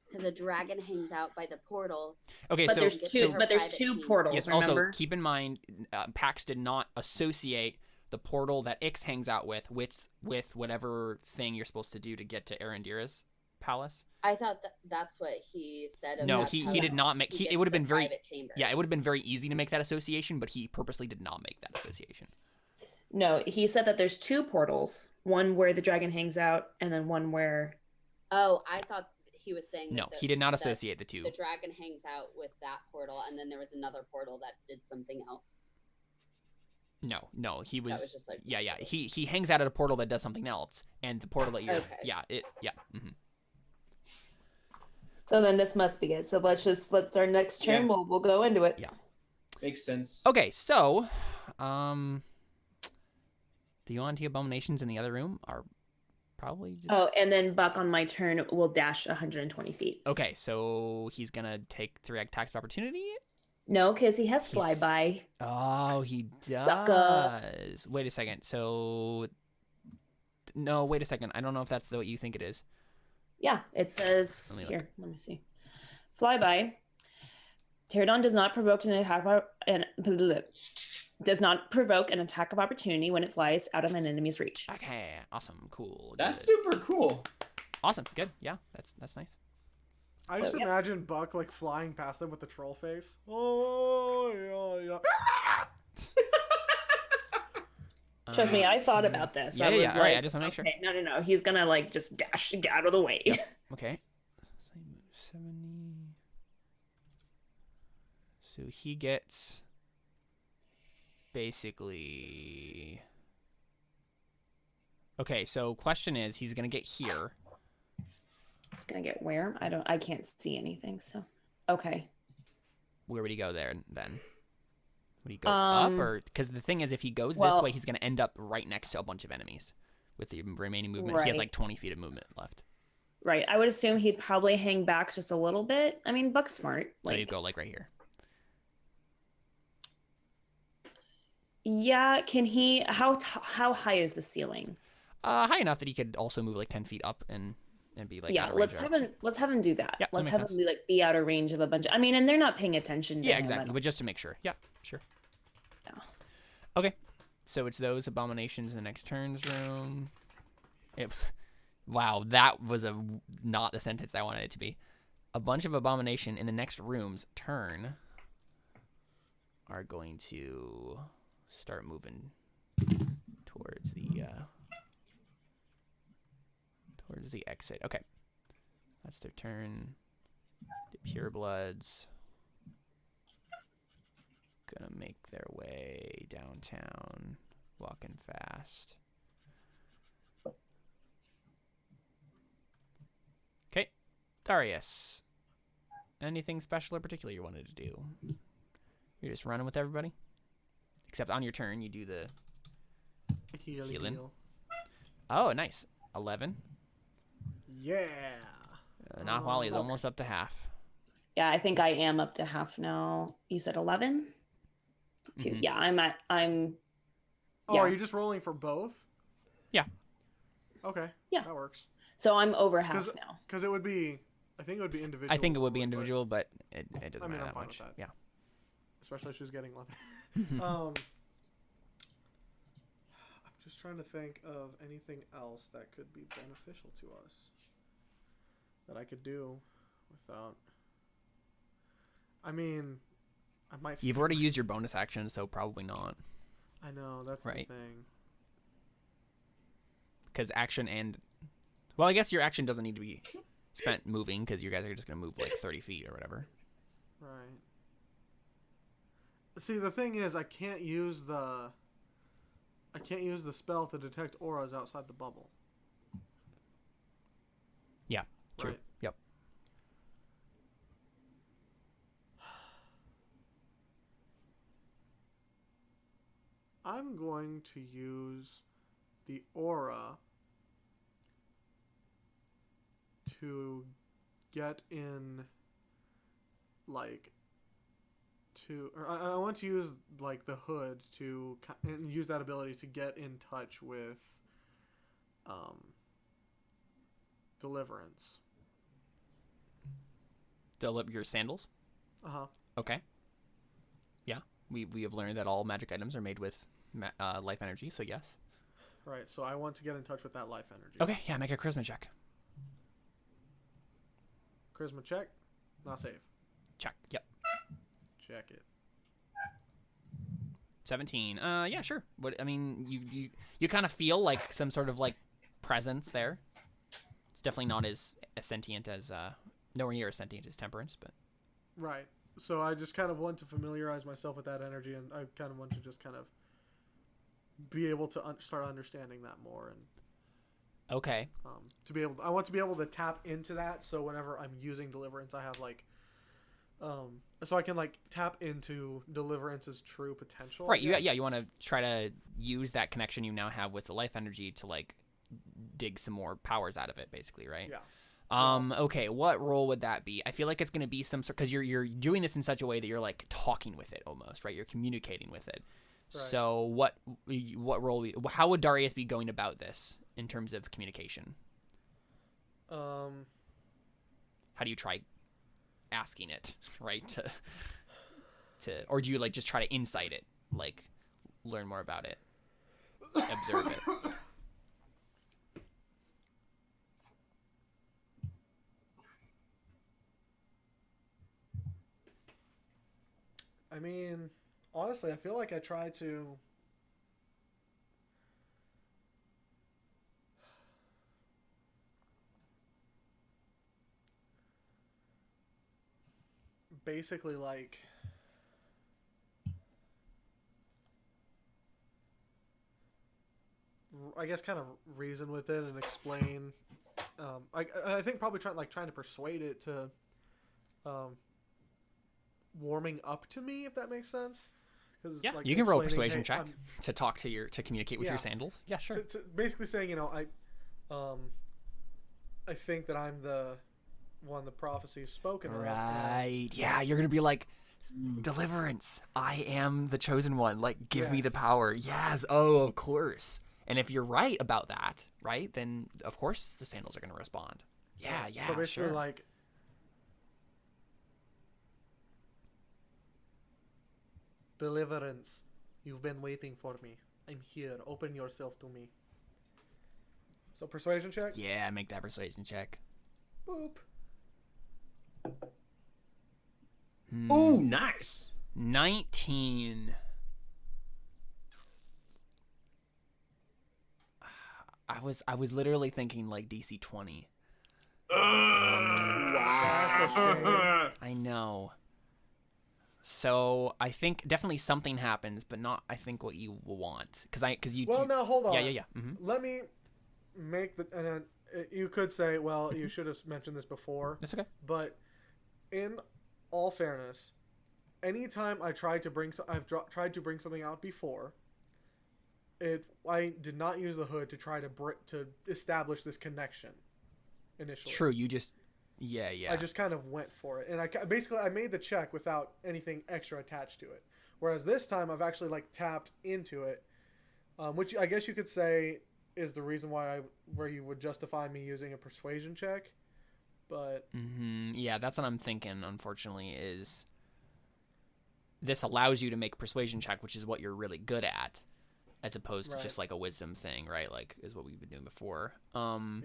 Because a dragon hangs out by the portal. okay, But so there's get two. to her But there's private two chamber. portals. yes. Remember? Also, keep in mind, Pax did not associate the portal that Ix hangs out with whatever thing you're supposed to do to get to Erendira's palace. I thought that's what he said. Of No, that's he how did not make. he It gets would have the been very. private chambers. Yeah, it would have been very easy to make that association, but he purposely did not make that association. No, he said that there's two portals. One where the dragon hangs out, and then one where. Oh, I thought he was saying. No, that he did not that associate the two. The dragon hangs out with that portal, and then there was another portal that did something else. No, he was. That was just like Yeah. He hangs out at a portal that does something else, and the portal that you're. Okay. Yeah. Mm-hmm. So then this must be it. So let's our next turn. Yeah. We'll go into it. Yeah. Makes sense. Okay, so, the yuan-ti abominations in the other room are probably just. Oh, and then Buck on my turn will dash 120 feet. Okay, so he's gonna take 3 attacks of opportunity. No, because he has He's- flyby. Oh, he does. Sucker. Wait a second. So, no, wait a second. I don't know if that's what you think it is. Yeah, it says Let me look. here. Let me see. Flyby. Pterodon does not provoke an attack does not provoke an attack of opportunity when it flies out of an enemy's reach. Okay, awesome, cool. That's good. super cool. Awesome, good. Yeah, that's nice. I just yeah. imagine Buck like flying past them with the troll face. Oh yeah. Trust me, I thought about this. Yeah, I was yeah. like, All right, I just wanna make sure. okay, No. He's gonna like just dash out of the way. Okay. So he moves 70. So he gets basically. Okay, so question is he's gonna get here. He's gonna get where? I can't see anything. So okay. Where would he go there then? Would he go up or because the thing is if he goes this way he's gonna end up right next to a bunch of enemies with the remaining movement. He has Right. like 20 feet of movement left. Right. I would assume he'd probably hang back just a little bit. I mean, Buck's smart. So Like, you go like right here. yeah. Can he? How high is the ceiling? High enough that he could also move like 10 feet up and and be like Yeah, out of range. let's have him do that. Yeah, that Let's makes have sense. him like be out of range of a bunch of, I mean, and they're not paying attention to Yeah, him. exactly. But just to make sure. Yeah, sure. Yeah. Okay, so it's those abominations in the next turn's room. It was, wow, that was not the sentence I wanted it to be. A bunch of abomination in the next room's turn are going to start moving towards the exit. Okay, that's their turn. The purebloods gonna make their way downtown, walking fast. Okay, Darius. Anything special or particular you wanted to do? You're just running with everybody? Except on your turn, you do the healing. Oh, nice. 11. Yeah. Nahuatli is Okay. almost up to half. Yeah, I think I am up to half now. You said 11? 2. Mhm. Yeah, I'm Oh, yeah. are you just rolling for both? Yeah. Okay. Yeah. That works. So I'm over half now. Because it would be, I think it would be individual. I think it would be rolling, but- individual, but it doesn't I mean, matter I'm that fine much. with that. Yeah. Especially if she's getting 11. Mm-hmm. I'm just trying to think of anything else that could be beneficial to us that I could do without. I mean, I might. You've already used your bonus action, so probably not. I know that's Right. the thing. Because action and... Well, I guess your action doesn't need to be spent moving, because you guys are just going to move like 30 feet or whatever. Right. See, the thing is, I can't use the spell to detect auras outside the bubble. Yeah, true. Right. Yep. I'm going to use the aura to get in, like, or I want to use like the hood to and use that ability to get in touch with deliverance. Your sandals? Uh-huh. Okay. Yeah. We have learned that all magic items are made with life energy, so yes. Right, so I want to get in touch with that life energy. Okay, yeah, make a charisma check. Charisma check. Not save. Check. Yep. Check it. 17. Yeah, sure. What I mean, you kind of feel like some sort of like presence there. It's definitely not as sentient as nowhere near as sentient as Temperance, but Right. So I just kind of want to familiarize myself with that energy, and I kind of want to just kind of be able to start understanding that more, and okay. I want to be able to tap into that. So whenever I'm using deliverance, I have like, so I can like tap into deliverance's true potential. Right. You want to try to use that connection you now have with the life energy to like dig some more powers out of it, basically, right? Yeah. Okay, what role would that be? I feel like it's going to be some sort, because you're doing this in such a way that you're like talking with it almost, right? You're communicating with it. Right. So what role? How would Darius be going about this in terms of communication? How do you try asking it, right? Or do you like just try to insight it, like learn more about it, observe it? I mean, honestly, I feel like I try to. Basically, like, I guess kind of reason with it and explain. I think probably trying to persuade it to warming up to me, if that makes sense. Yeah, like, you can roll a explaining, persuasion hey, check to communicate with Yeah. your sandals. Yeah, sure. to basically saying, I think that I'm the one the prophecy is spoken of. Right. Yeah, you're gonna be like, deliverance. I am the chosen one. Like, give me the Yes. power. Yes. Oh, of course. And if you're right about that, right, then of course the sandals are gonna respond. Yeah, yeah, So basically, sure. like, deliverance. You've been waiting for me. I'm here. Open yourself to me. So persuasion check. Yeah, make that persuasion check. Boop. Ooh, nice. 19. I was literally thinking like DC 20. That's a shame. I know. So I think definitely something happens, but not I think what you want, because you. Well, now hold on. Yeah. Let me make the. And then you could say, well, you should have mentioned this before. That's okay. But in all fairness, anytime I tried to bring, tried to bring something out before. I did not use the hood to try to establish this connection initially. True. You just. Yeah. I just kind of went for it, and I made the check without anything extra attached to it. Whereas this time I've actually like tapped into it, which I guess you could say is the reason where you would justify me using a persuasion check. But yeah, that's what I'm thinking. Unfortunately, is this allows you to make a persuasion check, which is what you're really good at, as opposed to just like a wisdom thing, right? Like is what we've been doing before. Yeah.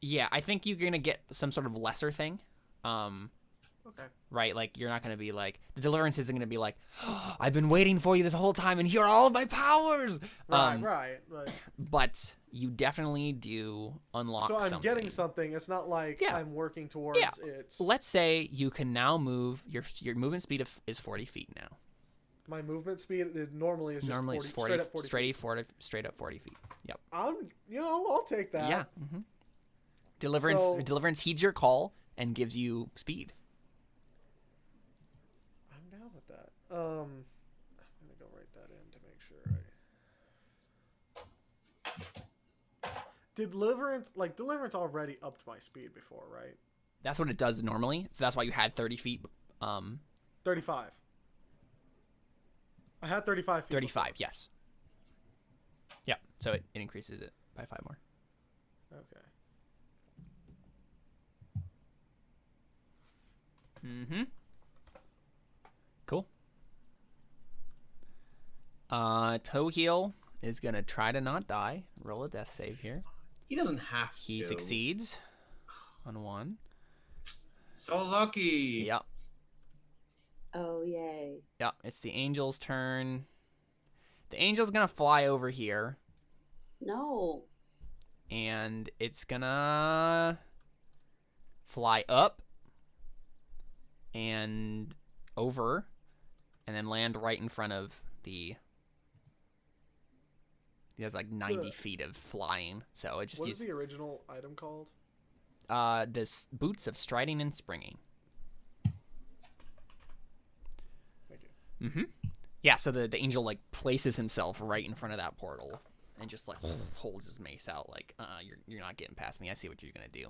Yeah, I think you're gonna get some sort of lesser thing. Okay. Right, like you're not gonna be like the deliverance isn't gonna be like, oh, I've been waiting for you this whole time, and here are all of my powers. Right. But you definitely do unlock. So I'm something. getting something. It's not like I'm working towards it. Let's say you can now move. Your movement speed is 40 feet now. My movement speed is normally just 40, it's 40, straight up 40 feet. feet. Yep. I'll take that. Yeah. Deliverance heeds your call and gives you speed. I'm down with that. I'm gonna go write that in to make sure Deliverance already upped my speed before, right? That's what it does normally. So that's why you had 30 feet. 35. I had 35 feet. 35, before. yes. Yeah, so it increases it by 5 more. Okay. Cool. Toheel is gonna try to not die. Roll a death save here. He doesn't have to. He succeeds on 1. So lucky. Yep. Oh, yay. Yep. It's the angel's turn. The angel's gonna fly over here, No. and it's gonna fly up and over, and then land right in front of the. He has like 90 feet of flying, so it just What is the original item called? This boots of striding and springing. Thank you. Yeah, so the angel like places himself right in front of that portal and just like holds his mace out like, you're not getting past me. I see what you're gonna do.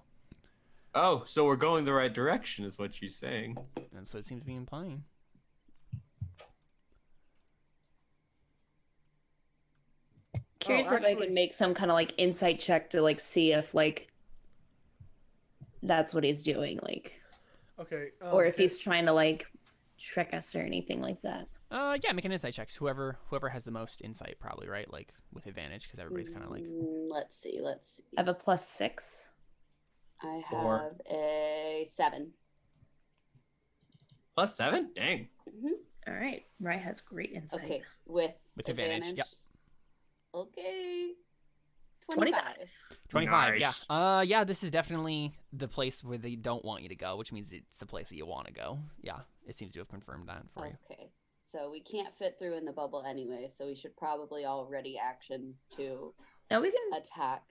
Oh, so we're going the right direction, is what you're saying. And so it seems to be implying. Curious if I can make some kind of like insight check to like see if like that's what he's doing, like, Okay. or if he's trying to like trick us or anything like that. Yeah, make an insight checks. Whoever has the most insight, probably, right? Like with advantage, because everybody's kind of like. Let's see. I have a +6. I have 4. a 7. +7? Dang. All right, Rye has great insight. Okay, with advantage. Yep. Okay. 25. 25. Nice. Yeah. Yeah. This is definitely the place where they don't want you to go, which means it's the place that you want to go. Yeah. It seems to have confirmed that for you. Okay. So we can't fit through in the bubble anyway, so we should probably all ready actions to Now we can attack.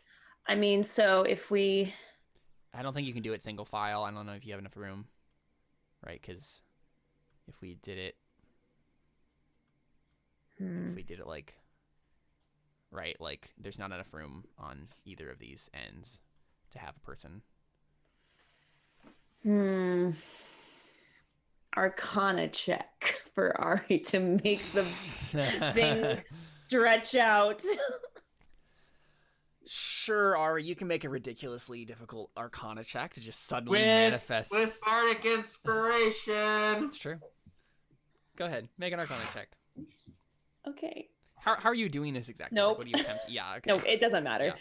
I mean, so if we I don't think you can do it single file. I don't know if you have enough room, right? Because if we did it, like, right, like there's not enough room on either of these ends to have a person. Arcana check for Ari to make the thing stretch out. Sure, Ari, you can make a ridiculously difficult Arcana check to just suddenly With manifest. bardic inspiration. It's true. Go ahead, make an Arcana check. Okay. How are you doing this exactly? Nope. Like, what do you attempt? Yeah. Okay. No, it doesn't matter. Yeah.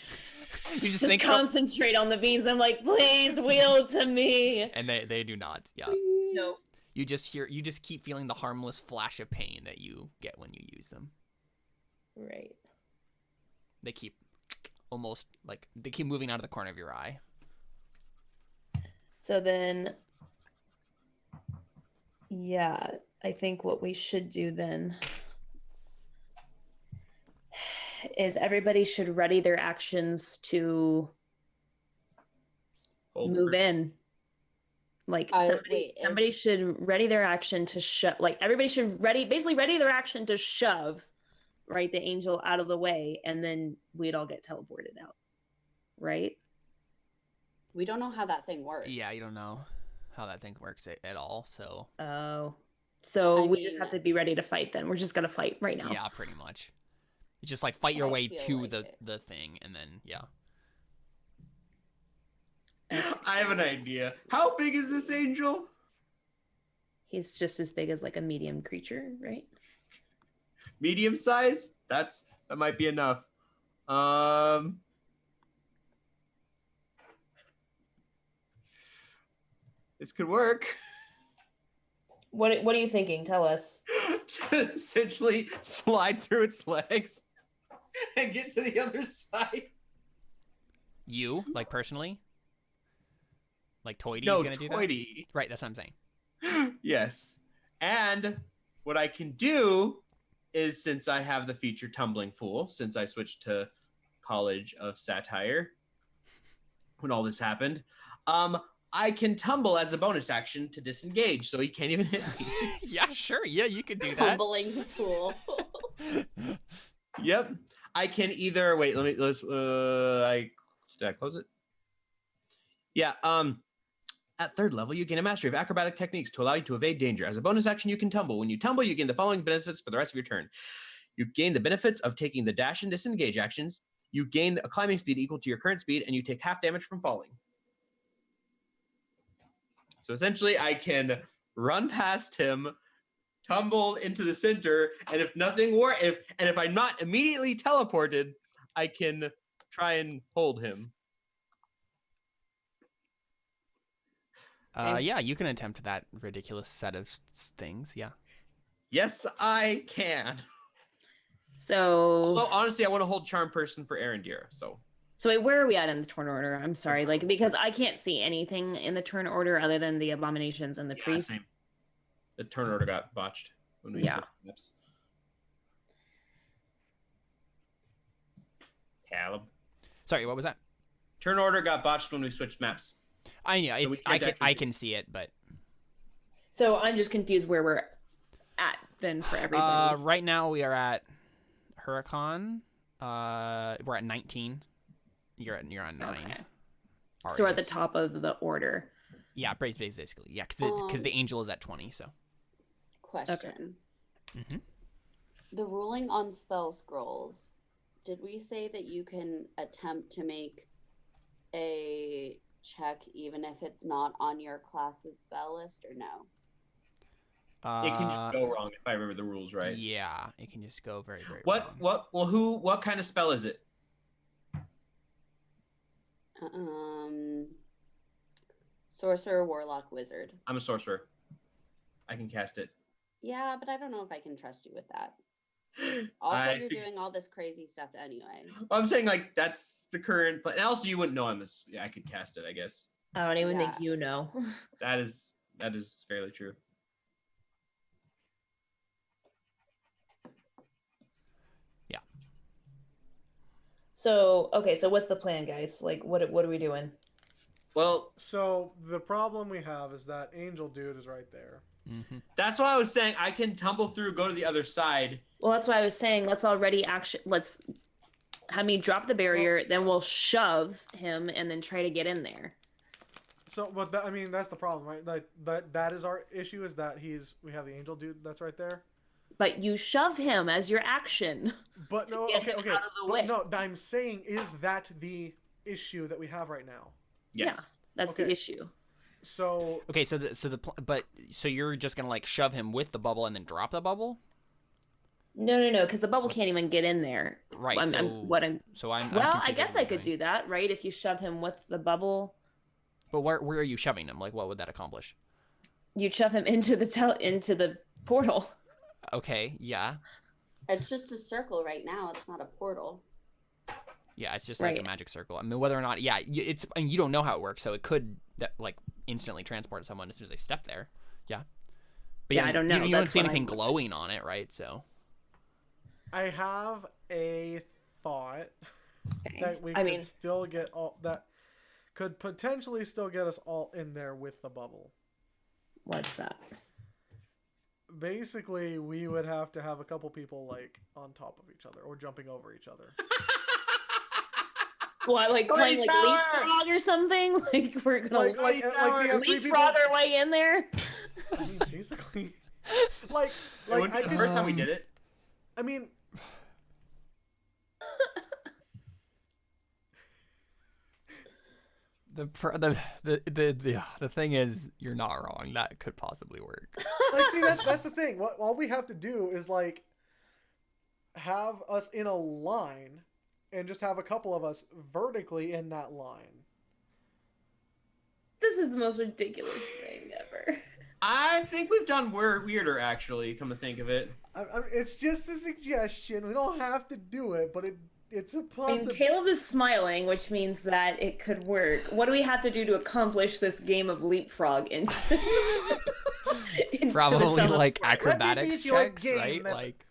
You just Just think, concentrate on the beans. I'm like, please wheel to me. and they do not. Yeah. No. You just keep feeling the harmless flash of pain that you get when you use them. Right. They keep almost like they keep moving out of the corner of your eye. So then, yeah, I think what we should do then is everybody should ready their actions to move in. Like somebody should ready their action to shove. Like everybody should basically ready their action to shove, right, the angel out of the way, and then we'd all get teleported out, right? We don't know how that thing works. Yeah, you don't know how that thing works at all. So. Oh, so we just have to be ready to fight. Then we're just gonna fight right now. Yeah, pretty much. You just like fight your way to like the thing, and then yeah. I have an idea. How big is this angel? He's just as big as like a medium creature, right? Medium size? That might be enough. This could work. What are you thinking? Tell us. To essentially slide through its legs and get to the other side. You, like personally? Like Toidy's No, gonna do that? Toity. Right, that's what I'm saying. Yes. And what I can do is, since I have the feature Tumbling Fool, since I switched to College of Satire when all this happened, I can tumble as a bonus action to disengage, so he can't even hit me. Yeah, sure. Yeah, you could do that. Tumbling fool. Yep. I can either wait. Did I close it? Yeah. At third level, you gain a mastery of acrobatic techniques to allow you to evade danger. As a bonus action, you can tumble. When you tumble, you gain the following benefits for the rest of your turn. You gain the benefits of taking the dash and disengage actions. You gain a climbing speed equal to your current speed, and you take half damage from falling. So essentially, I can run past him, tumble into the center, and if nothing if I'm not immediately teleported, I can try and hold him. Yeah, you can attempt that ridiculous set of things. Yeah. Yes, I can. So, Well, honestly, I want to hold Charm Person for Erendira. So wait, where are we at in the turn order? I'm sorry, like because I can't see anything in the turn order other than the abominations and the priest. same. The turn order got botched when we switched maps. Caleb. Sorry, what was that? Turn order got botched when we switched maps. I know So we it's can't I can see it, but So I'm just confused where we're at then for everybody. right now we are at Huracan. We're at 19. You're on 9. Okay. Ari So we're at the is. top of the order. Yeah, basically. Yeah, because the angel is at 20. So. Question. Mm-hmm. The ruling on spell scrolls. Did we say that you can attempt to make a check even if it's not on your class's spell list, or no? It can just go wrong if I remember the rules right. Yeah, it can just go very, very wrong. What kind of spell is it? Sorcerer, warlock, wizard. I'm a sorcerer. I can cast it. Yeah, but I don't know if I can trust you with that. Also, you're doing all this crazy stuff anyway. I'm saying like that's the current, but also you wouldn't know I could cast it, I guess. I don't even think Yeah. you know. That is fairly true. Yeah. So okay, so what's the plan, guys? Like, what are we doing? Well, So the problem we have is that angel dude is right there. Mm-hmm. that's why I was saying I can tumble through, go to the other side. Well, that's why I was saying let's already let's have me drop the barrier, then we'll shove him and then try to get in there. So, but I mean, that's the problem, right? Like that is our issue is that we have the angel dude that's right there. But you shove him as your action. But no, get okay, him okay. out of the But way. no, I'm saying, is that the issue that we have right now? Yes. Yeah, that's Okay. the issue. So Okay, so you're just gonna like shove him with the bubble and then drop the bubble, No, because the bubble can't What's- even get in there. right? I'm so I'm well, I confused as guess what I you're could doing. do that, right? If you shove him with the bubble, But where are you shoving him? Like, what would that accomplish? you shove him into the portal. Okay, yeah, It's just a circle right now. It's not a portal. yeah, it's just like a Right. magic circle. I mean, whether or not, yeah, it's I mean, you don't know how it works, so it could like instantly transport someone as soon as they step there. Yeah, but Yeah, I don't know. You don't That's see what anything I'm- glowing on it, right? So I have a thought Okay. that we I could mean, still get all that could potentially still get us all in there with the bubble. what's that? Basically, we would have to have a couple people like on top of each other or jumping over each other. What, like Party playing like tower! leapfrog or something? Like we're gonna Like we have 3 people. leapfrog our way in there? I mean, basically, like It wouldn't be the could- first time we did it. I mean, the thing is, you're not wrong. That could possibly work. like, see, that's the thing. What all we have to do is like have us in a line, and just have a couple of us vertically in that line. This is the most ridiculous thing ever. I think we've done weirder, actually, come to think of it. It's just a suggestion. We don't have to do it, but it's a I mean, possibility. Caleb is smiling, which means that it could work. What do we have to do to accomplish this game of leapfrog into the Probably tunnel? like Let me acrobatics teach you a checks, game right? that- Like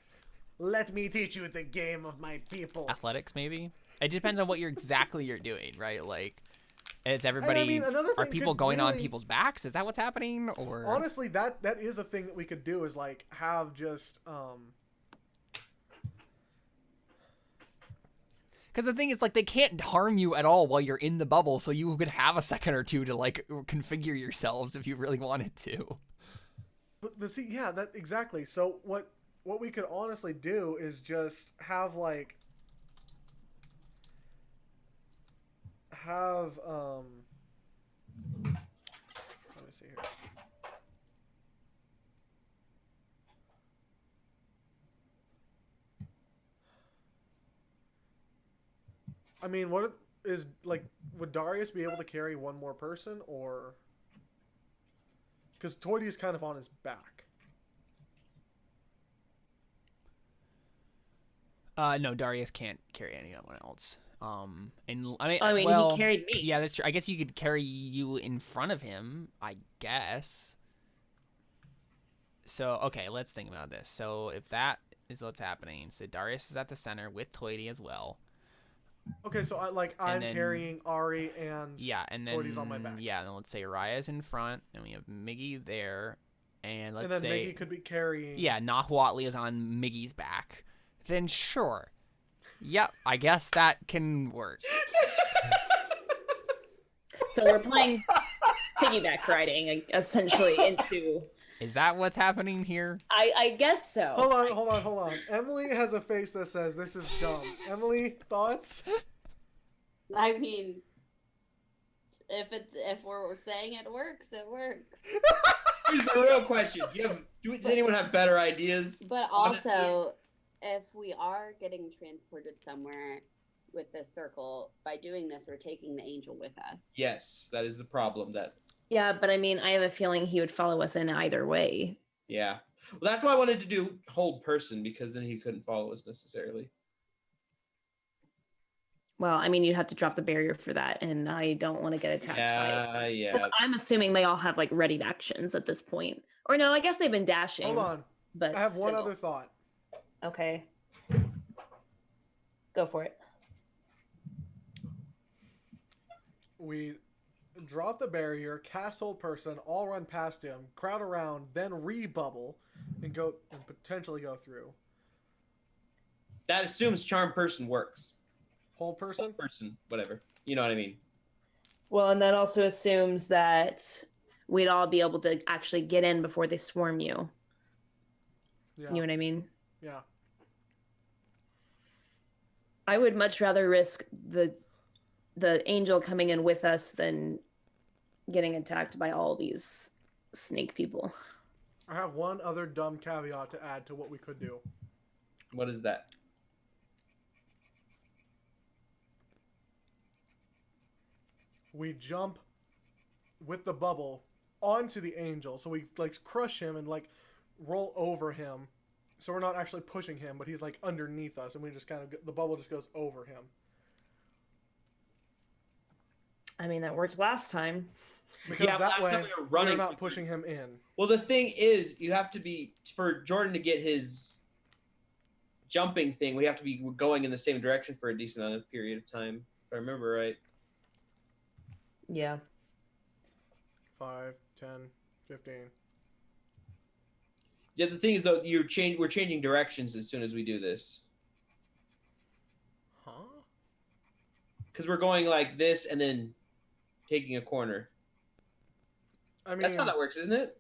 Let me teach you the game of my people. athletics, maybe. It depends on what you're doing, right? Like, is everybody mean, another are thing people could going on really- people's backs? Is that what's happening? Or Honestly, that is a thing that we could do, is like have just because the thing is, like, they can't harm you at all while you're in the bubble, so you could have a second or two to like configure yourselves if you really wanted to. but see, yeah, that exactly. So what we could honestly do is just have like let me see here. I mean, what is like? Would Darius be able to carry one more person, or because Toity is kind of on his back? No, Darius can't carry anyone else. And I mean, I mean, well, he carried me. yeah, that's true. I guess you could carry you in front of him. I guess. So okay, let's think about this. So if that is what's happening, so Darius is at the center with Toity as well. Okay, so I'm then- carrying Ari and Yeah, and then Toity's on my back. yeah, and then let's say Raya's in front, and we have Miggy there, and let's and then say Miggy could be carrying. yeah, Nahuatli is on Miggy's back. Then sure, yep, I guess that can work. So we're playing piggyback riding, essentially, into. Is that what's happening here? I guess so. Hold on. Emily has a face that says this is dumb. Emily, thoughts? I mean, if we're saying it works, it works. Here's the real question: does anyone have better ideas? But Honestly. also, if we are getting transported somewhere with this circle, by doing this, we're taking the angel with us. Yes, that is the problem. Yeah, but I mean, I have a feeling he would follow us in either way. Yeah. Well, that's why I wanted to do hold person, because then he couldn't follow us necessarily. Well, I mean, you'd have to drop the barrier for that, and I don't want to get attacked by it. Yeah. 'Cause I'm assuming they all have like readied actions at this point. Or no, I guess they've been dashing. Hold on. But I have one still. other thought. Okay. Go for it. We drop the barrier, cast hold person, all run past him, crowd around, then re-bubble, and go and potentially go through. That assumes charm person works. Hold person? Person, whatever. You know what I mean? Well, and that also assumes that we'd all be able to actually get in before they swarm you. Yeah. You know what I mean? Yeah. I would much rather risk the angel coming in with us than getting attacked by all these snake people. I have one other dumb caveat to add to what we could do. What is that? We jump with the bubble onto the angel, so we like crush him and like roll over him. So we're not actually pushing him, but he's like underneath us, and we just kind of the bubble just goes over him. I mean, that worked last time. Because Yeah, that last way time we were running, we're not pushing him in. Well, the thing is, you have to be, for Jordan to get his jumping thing, we have to be going in the same direction for a decent amount of period of time, if I remember right. Yeah. 5, 10, 15. Yeah, the thing is, though, we're changing directions as soon as we do this. Huh? Because we're going like this and then taking a corner. I mean, That's how that works, isn't it?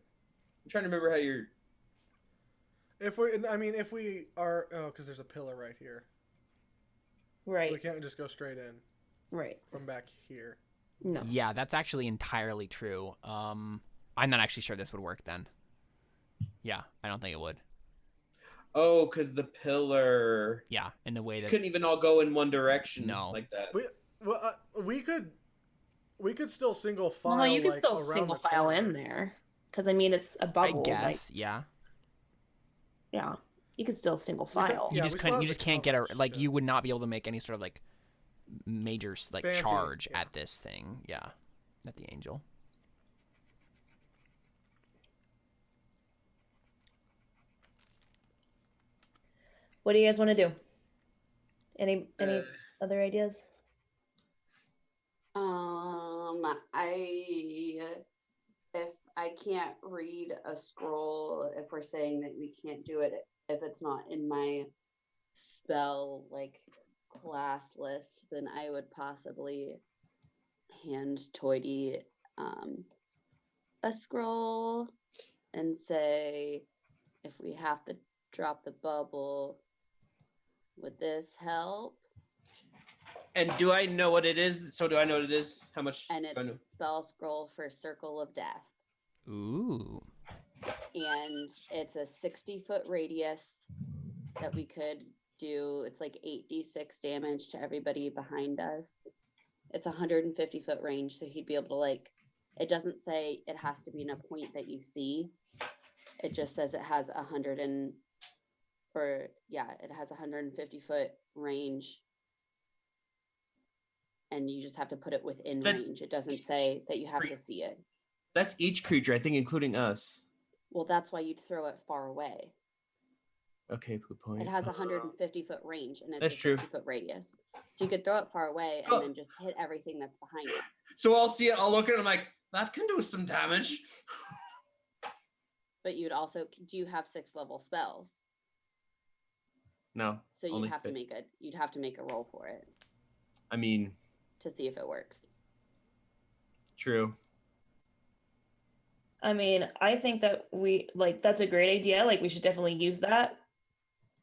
I'm trying to remember how you're... if we are, because there's a pillar right here. Right. We can't just go straight in Right. from back here. No. Yeah, that's actually entirely true. I'm not actually sure this would work then. Yeah, I don't think it would. Oh, because the pillar... Yeah, in the way that... couldn't even all go in one direction No. like that. We could still single file. Well, no, you could like, still around single the file corner. in there. Because, I mean, it's a bubble. I guess, yeah. Yeah. You could still single We could- file. You Yeah, just we still couldn't. have You the just can't get a coverage, like. yeah. You would not be able to make any sort of like major like Fancy, charge yeah. at this thing. Yeah, at the angel. What do you guys want to do? Any Uh, other ideas? If I can't read a scroll, if we're saying that we can't do it if it's not in my spell like class list, then I would possibly hand Toity a scroll and say, if we have to drop the bubble, would this help? And do I know what it is? So do I know what it is? How much? And do I know? it's spell scroll for Circle of Death. Ooh. And it's a 60-foot radius that we could do. It's like 8d6 damage to everybody behind us. It's 150-foot range, so he'd be able to like, it doesn't say it has to be in a point that you see. It just says it has 150-foot range. And you just have to put it within That's range. It doesn't say that you have to see it. That's each creature, I think, including us. Well, that's why you'd throw it far away. Okay, good point. It has 150-foot range and it's That's a true. 60-foot radius. So you could throw it far away Oh. and then just hit everything that's behind it. So I'll see it. I'll look at it. I'm like, that can do some damage. But you'd also, do you have 6-level spells? No. So you'd Only have to fifth. make a roll for it I mean, to see if it works. true. I mean, I think that that's a great idea. Like, we should definitely use that.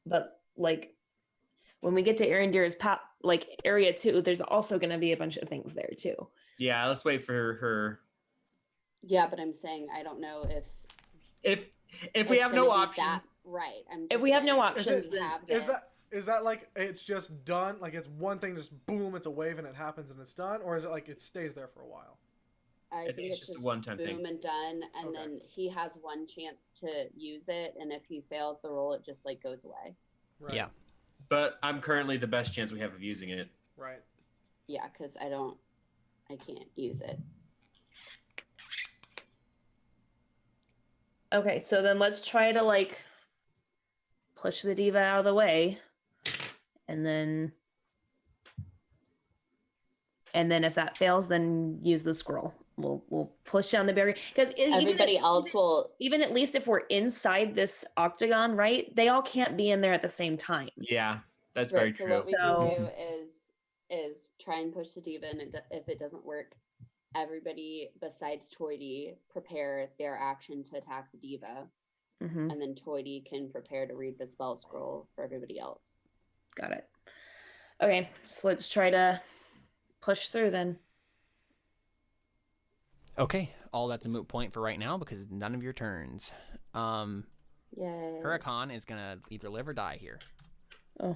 But like, when we get to Erendira's area 2, there's also going to be a bunch of things there too. Yeah, let's wait for her. Yeah, but I'm saying I don't know if If we it's have no gonna be options. that, right. If we have no options, Is then Is that like it's just done? Like it's one thing, just boom, it's a wave and it happens and it's done, or is it like it stays there for a while? I think think it's it's just a just one-time boom thing. and done, and Okay. then he has one chance to use it, and if he fails the roll, it just like goes away. Right. Yeah. But I'm currently the best chance we have of using it. Right. Yeah, because I can't use it. okay, so then let's try to like push the diva out of the way, and then if that fails, then use the scroll. We'll push down the barrier because Everybody else will. even at least if we're inside this octagon, right? They all can't be in there at the same time. Yeah, that's Right, very so true. what we So- can do is try and push the diva, and if it doesn't work, everybody besides Toity prepare their action to attack the diva. Mm-hmm. and then Toity can prepare to read the spell scroll for everybody else. Got it. Okay, so let's try to push through then. Okay, all that's a moot point for right now because none of your turns. Yay. Huracan is gonna either live or die here. Oh.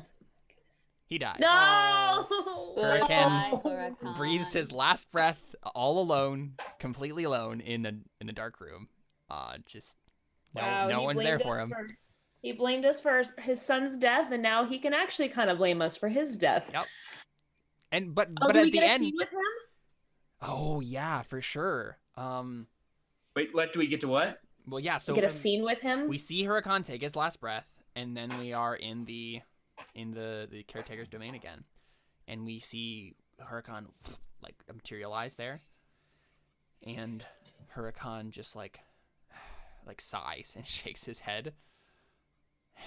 He dies. No! Hurricane Huracan. Breathes his last breath all alone, completely alone in a dark room. Just Wow, no he one's blamed there us for him. He blamed us for his son's death, and now he can actually kind of blame us for his death. Yep. And but Oh, but do we at the get a end, scene with him? oh yeah, for sure. Wait, what do we get to what? Well, yeah. So We get a scene with him. we see Huracan take his last breath, and then we are in the caretaker's domain again, and we see Huracan like materialize there, and Huracan just like sighs and shakes his head,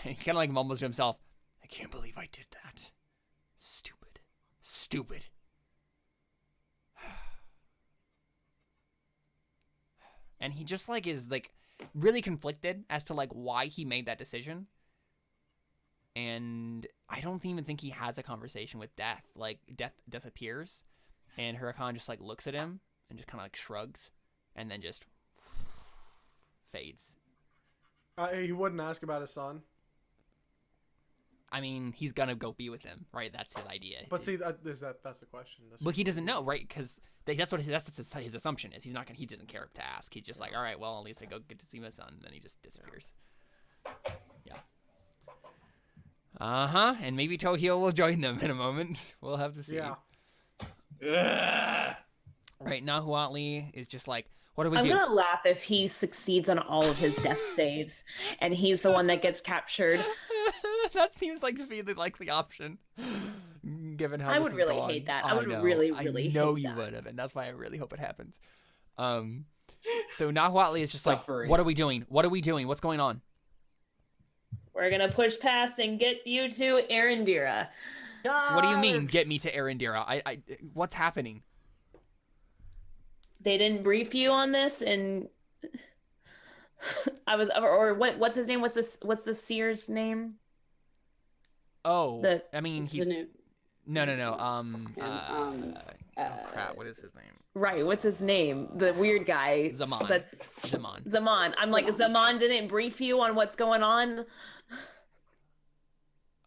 and he kind of like mumbles to himself, "I can't believe I did that. Stupid." And he just like is like really conflicted as to like why he made that decision. And I don't even think he has a conversation with Death. Like Death appears, and Huracan just like looks at him and just kind of like shrugs, and then just fades. He wouldn't ask about his son. I mean, he's gonna go be with him, right? That's his idea. But see, that's the question. But he doesn't know, right? Because that's what his assumption is. He doesn't care to ask. He's just like, all right, well, at least I go get to see my son. And then he just disappears. Yeah. And maybe Tohio will join them in a moment. We'll have to see. Yeah. Right, Nahuatli is just like, what do we I'm do? gonna laugh if he succeeds on all of his death saves, and he's the one that gets captured. That seems like to be the likely option, given how I this would is really going. hate that. I Oh, would no. really I hate know you that. would have, and that's why I really hope it happens. So Nahuatli is just Suffering. like, what are we doing? What's going on? We're gonna push past and get you to Erendira. What do you mean, get me to Erendira? I what's happening? They didn't brief you on this, and I was, or what's his name? What's the seer's name? Oh, The- I mean, This is he. a new- No. um, Oh crap! What is his name? Right, what's his name? The weird guy. Zaman. That's Zaman. Zaman. I'm like, Zaman didn't brief you on what's going on.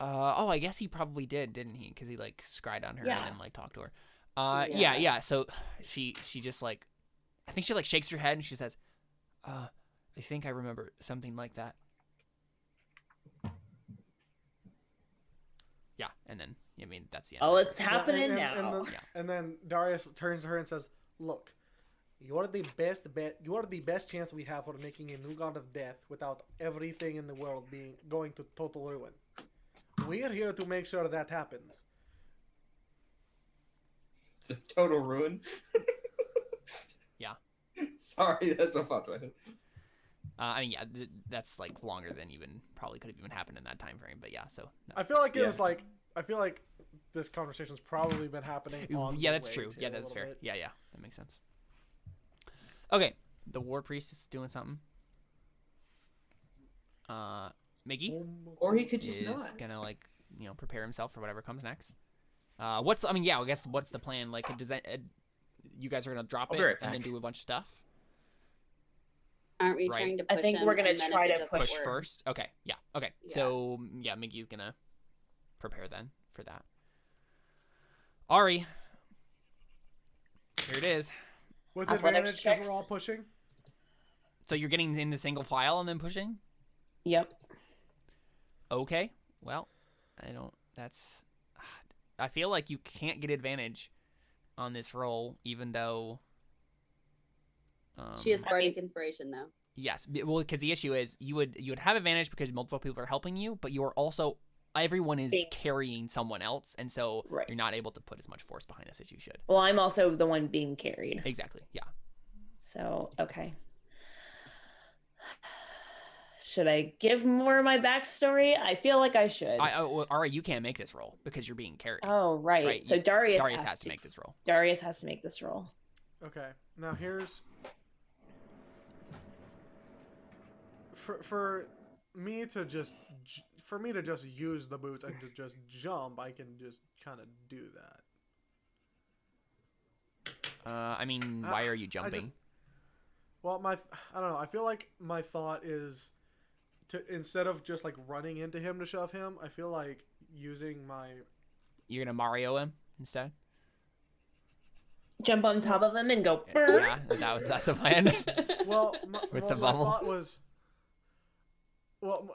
Oh, I guess he probably did, didn't he? Because he like scried on her Yeah. and then like talked to her. Yeah. Yeah. So she just like, I think she like shakes her head and she says, I think I remember something like that. Yeah, and then I mean that's the end. Oh, of it. it's happening and, now. And then, Yeah. and then Darius turns to her and says, "Look, you are the best bet. You are the best chance we have for making a new god of death without everything in the world going to total ruin. We are here to make sure that happens." It's a total ruin. Yeah. Sorry, that's so funny. I mean, yeah, that's like longer than even probably could have even happened in that time frame. But yeah, so no. I feel like it Yeah. was like this conversation's probably been happening. On Yeah, the that's way, true. too, Yeah, a that's little fair. bit. Yeah, that makes sense. Okay, the war priest is doing something. Miggy Or he could just is not. gonna like prepare himself for whatever comes next. I guess what's the plan? Like, does that you guys are gonna drop I'll it be right and then back. do a bunch of stuff? Aren't we Right. trying to I push think him? we're gonna and then try if it to doesn't Push work- first. Okay. Yeah. Okay. Yeah. So yeah, Miggy's gonna prepare then for that. Ari, here it is. With Athletics advantage because checks. we're all pushing. So you're getting in the single file and then pushing. Yep. Okay. Well, I feel like you can't get advantage on this roll, even though. She has bardic inspiration though. Yes. Well, because the issue is you would have advantage because multiple people are helping you, but you are also everyone is carrying someone else, and so Right. you're not able to put as much force behind this as you should. Well, I'm also the one being carried. Exactly. Yeah. So, okay. Should I give more of my backstory? I feel like I should. All right. You can't make this roll because you're being carried. Oh, right. Right, So Darius Darius has has to make this roll. Darius has to make this roll. Okay. Now here's for me to just use the boots and to just jump, I can just kind of do that. I mean, why are you jumping? Well, I don't know. I feel like my thought is to, instead of just like running into him to shove him, I feel like using my. You're gonna Mario him instead? Jump on top of him and go. Yeah, that's the plan. Well, With well, the my bubble? thought was. Well,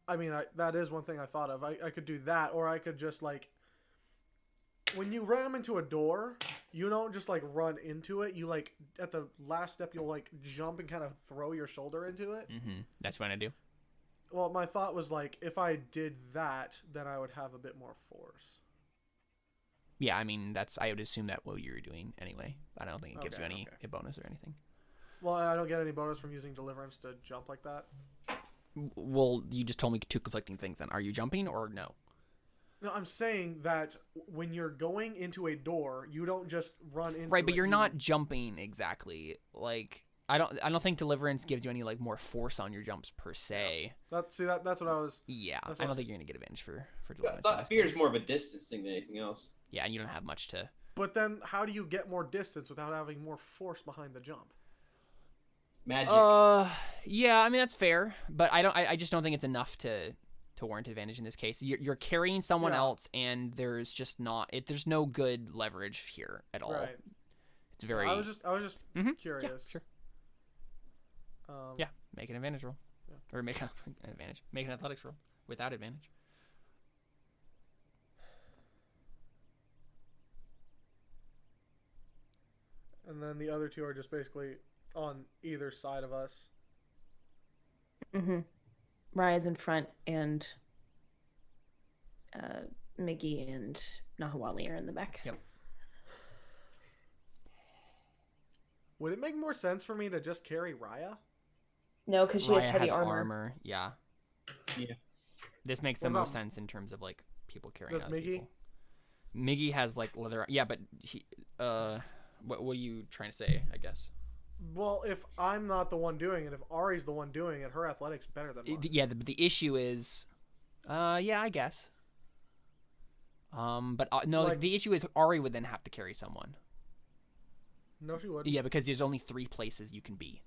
I mean, that is one thing I thought of. I could do that, or I could just like. When you ram into a door, you don't just like run into it. You like at the last step, you'll like jump and kind of throw your shoulder into it. That's what I do. Well, my thought was like, if I did that, then I would have a bit more force. Yeah, I mean, I would assume that what you were doing anyway. I don't think it gives you any bonus or anything. Well, I don't get any bonus from using Deliverance to jump like that. Well, you just told me two conflicting things then. Are you jumping or no? No, I'm saying that when you're going into a door, you don't just run into Right, but it, you're not jumping exactly. Like, I don't think Deliverance gives you any like more force on your jumps per se. That's what I was. Yeah, That's I what don't think you're gonna get advantage for I Deliverance. in thought this fear is case. more of a distance thing than anything else. Yeah, and you don't have much to. But then, how do you get more distance without having more force behind the jump? Magic. Yeah, I mean that's fair, but I just don't think it's enough to warrant advantage in this case. You're carrying someone else, and there's just there's no good leverage here at all. Right. It's very. I was just curious. Yeah, sure. Yeah, make an advantage roll, or make an advantage. Make an athletics roll without advantage. And then the other two are just basically on either side of us. Raya's in front, and Mickey and Nahuatli are in the back. Yep. Would it make more sense for me to just carry Raya? No, because she has Raya heavy has armor. Yeah. Yeah. This makes the What most about- sense in terms of like people carrying Does other Miggy? people. Miggy has like leather. Yeah, but he. What are you trying to say? I guess. Well, if I'm not the one doing it, if Ari's the one doing it, her athletics better than mine. Yeah, the issue is, yeah, I guess. But no, Like- the issue is Ari would then have to carry someone. No, she would. Yeah, because there's only 3 places you can be.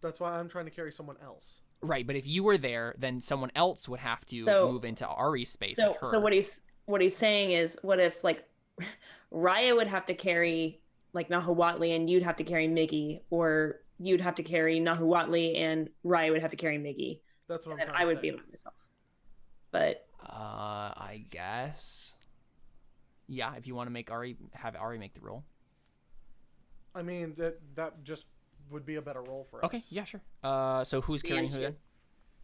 That's why I'm trying to carry someone else. Right, but if you were there, then someone else would have to So- move into Ari's space So, with her. so what he's saying is, what if like Raya would have to carry like Nahuatli, and you'd have to carry Miggy, or you'd have to carry Nahuatli, and Raya would have to carry Miggy, That's what and I'm then trying I to would say. be by myself. But I guess. Yeah, if you want to make have Ari make the roll. I mean, that just would be a better role for us. Okay, yeah, sure. So who's The carrying who then? anxious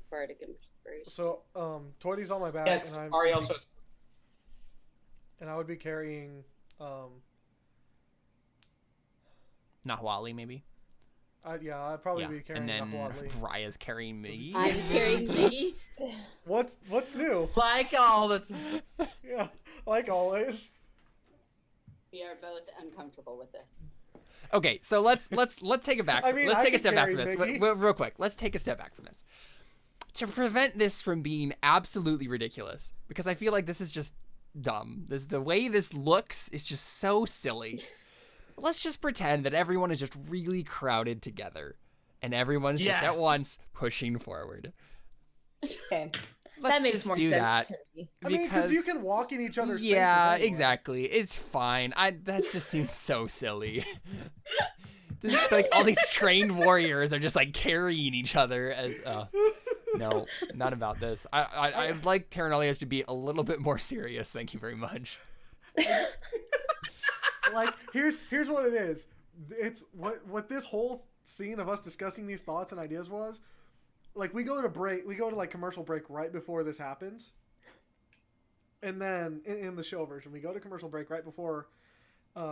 bardic inspiration. So, Toity's on my back, Yes, and Ari also has. I would be carrying. Nahuatli, maybe. I'd probably be carrying and then Nahuatli. Raya's carrying me. I'm carrying Miggy. What's new? Like all the time. Yeah, like always. We are both uncomfortable with this. Okay, so let's take it back. I mean, let's I take a could step back from carry this. Miggy. Real quick, let's take a step back from this. To prevent this from being absolutely ridiculous, because I feel like this is just dumb. The way this looks is just so silly. Let's just pretend that everyone is just really crowded together, and everyone's just at Yes. once pushing forward. okay, Let's that makes just more do sense that. to me. I mean, because you can walk in each other's spaces Yeah, anyway. exactly. It's fine. That just seems so silly. Just, like all these trained warriors are just like carrying each other as. No, not about this. I'd like Terra Nullius to be a little bit more serious. Thank you very much. Like, here's what it is. It's what this whole scene of us discussing these thoughts and ideas was. Like, we go to like commercial break right before this happens. And then in the show version, we go to commercial break right before,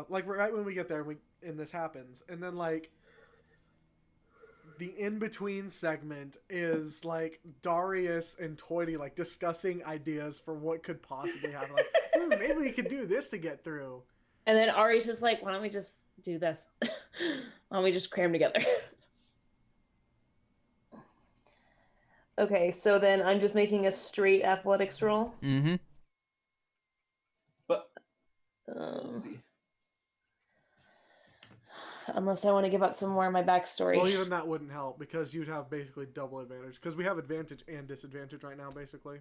like right when we get there and this happens. And then like the in-between segment is like Darius and Toity like discussing ideas for what could possibly happen. Like, maybe we could do this to get through. And then Ari's just like, why don't we just do this? Why don't we just cram together? Okay, so then I'm just making a straight athletics roll. Mm-hmm. But let's see. Unless I want to give up some more of my backstory. Well, even that wouldn't help because you'd have basically double advantage because we have advantage and disadvantage right now, basically.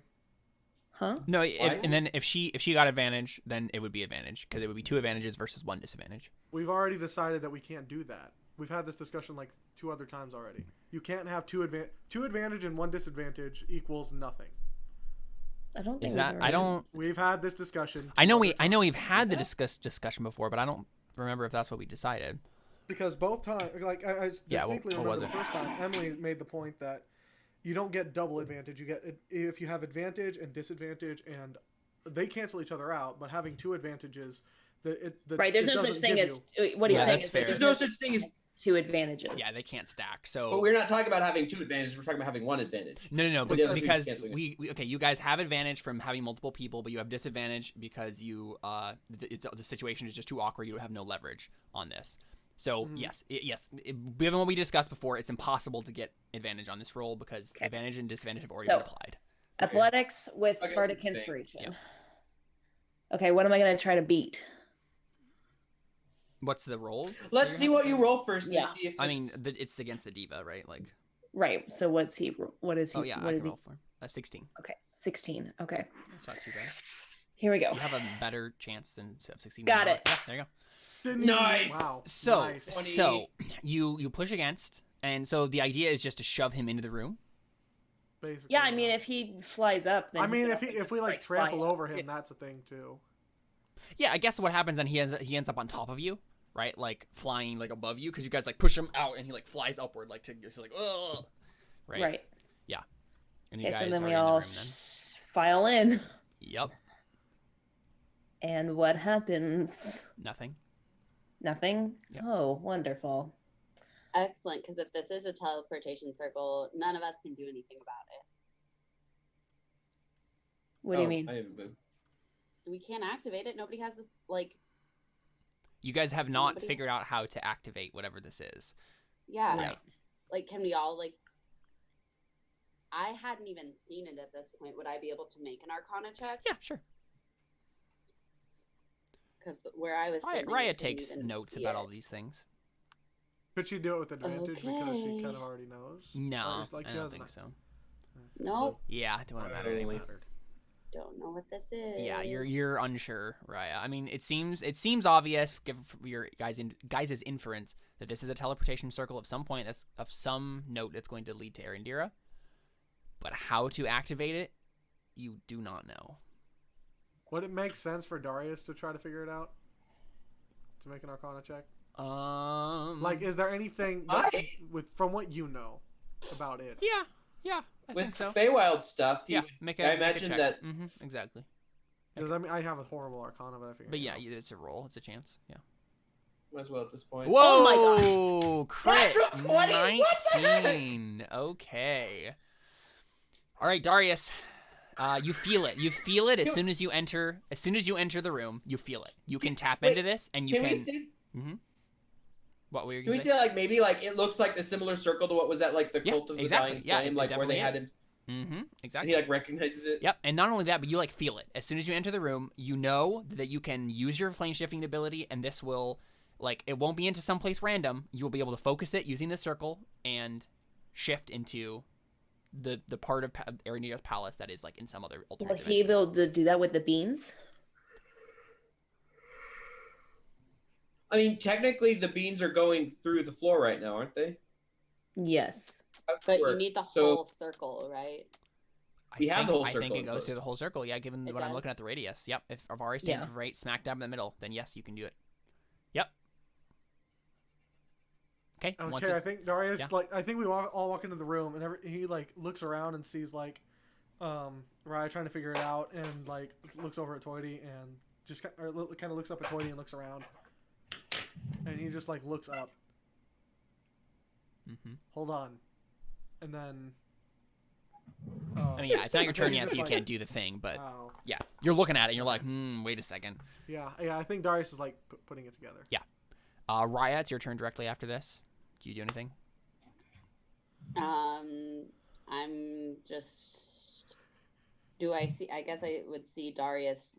Huh? No, and then if she got advantage, then it would be advantage because it would be 2 advantages versus 1 disadvantage. We've already decided that we can't do that. We've had this discussion like 2 other times already. You can't have 2 advantage and 1 disadvantage equals nothing. I don't think Is that I don't We've had this discussion. I know we've had the discussion before, but I don't remember if that's what we decided. Because both times, like I Yeah, distinctly what was remember the first time, Emily made the point that you don't get double advantage. You get if you have advantage and disadvantage, and they cancel each other out. But having 2 advantages, right. There's no such thing as what he's saying is that there's no such thing as 2 advantages. Yeah, they can't stack. So But we're not talking about having 2 advantages. We're talking about having 1 advantage. No, But the other because thing's canceling we okay, you guys have advantage from having multiple people, but you have disadvantage because you the situation is just too awkward. You have no leverage on this. So yes, given what we discussed before, it's impossible to get advantage on this roll because advantage and disadvantage have already been applied. Athletics with Okay, bardic that's the thing. inspiration. Yep. Okay, what am I going to try to beat? What's the roll? Let's see what you roll first Yeah. to see if it's... I mean, it's against the diva, right? Like. Right. So what is he? Oh yeah, what I did can he? roll for 16. Okay, 16. Okay, That's not too bad. here we go. You have a better chance than to have 16. Got it. Yeah, there you go. Nice. Wow. So Nice. so you push against, and so the idea is just to shove him into the room. Basically, Yeah, I mean, if he flies up, then I mean, he if can also we just, like fly trample up. over him, that's a thing too. Yeah, I guess what happens then he ends up on top of you, right? Like flying like above you because you guys like push him out and he like flies upward like to just like ugh. Right. Yeah. And you Okay, so guys then are we in the all room then. file in, Yep. and what happens? Nothing. Nothing. Yep. Oh, wonderful. Excellent, because if this is a teleportation circle, none of us can do anything about it. What do you mean? I have a move. We can't activate it. Nobody has this, like, You guys have not Nobody- figured out how to activate whatever this is. yeah. Right. Like, can we all, like, I hadn't even seen it at this point. Would I be able to make an Arcana check? Yeah, sure. Because where I was sitting, Raya I couldn't takes even notes see about it. all these things. Could she do it with advantage because she Okay. kind of already knows? No, Or, like, I she don't doesn't- think so. Nope. Yeah, it wouldn't matter It anyway. mattered. Don't know what this is. Yeah, you're unsure, Raya. I mean, it seems obvious, given your guys' inference, that this is a teleportation circle of some point. That's of some note that's going to lead to Erendira. But how to activate it, you do not know. Would it make sense for Darius to try to figure it out? To make an Arcana check? Like, is there anything that from what you know about it? Yeah, I With think so. Feywild stuff, Yeah, I make a imagine check. that... Exactly. Because I mean, I have a horrible Arcana, but I figured. But yeah, it's a roll. It's a chance. Yeah. Might as well at this point. Whoa! Oh Crit! Natural 20? What the heck? 19. Okay. All right, Darius. You feel it. You feel it as soon as you enter. As soon as you enter the room, you feel it. You can tap Wait, into this, and you Can can. we see? What were you Can we gonna see say? like maybe like it looks like the similar circle to what was at like the Yeah, cult of the exactly. dying Yeah, flame, it like where they definitely had is. him, and Exactly. he like recognizes it. Yep, and not only that, but you like feel it. As soon as you enter the room, you know that you can use your flame shifting ability, and this will, like, it won't be into someplace random. You will be able to focus it using the circle and shift into the part of Erendira's palace that is like in some other alternate Will he dimension. be able to do that with the beans? I mean, technically the beans are going through the floor right now, aren't they? Yes. How's But it you work? need the So- whole circle, right? I We have think, the whole I think circle it goes first. through the whole circle. Yeah, given It what I'm does? looking at the radius. Yep. If Avari stands Yeah. right smack dab in the middle, then yes, you can do it. Yep. Okay. Once Okay, I it's, think Darius, yeah. like, I think we all walk into the room, and he like looks around and sees like, Raya trying to figure it out, and like looks over at Toity and just kind of looks up at Toity and looks around, and he just like looks up. Hold on, and then. I mean, yeah, it's not your turn he yet, just, so you like- can't do the thing. But Oh. yeah, you're looking at it, and you're like, wait a second. Yeah. I think Darius is like putting it together. Yeah. Raya, it's your turn directly after this. Do you do anything? I'm just just do I see? I guess I would see Darius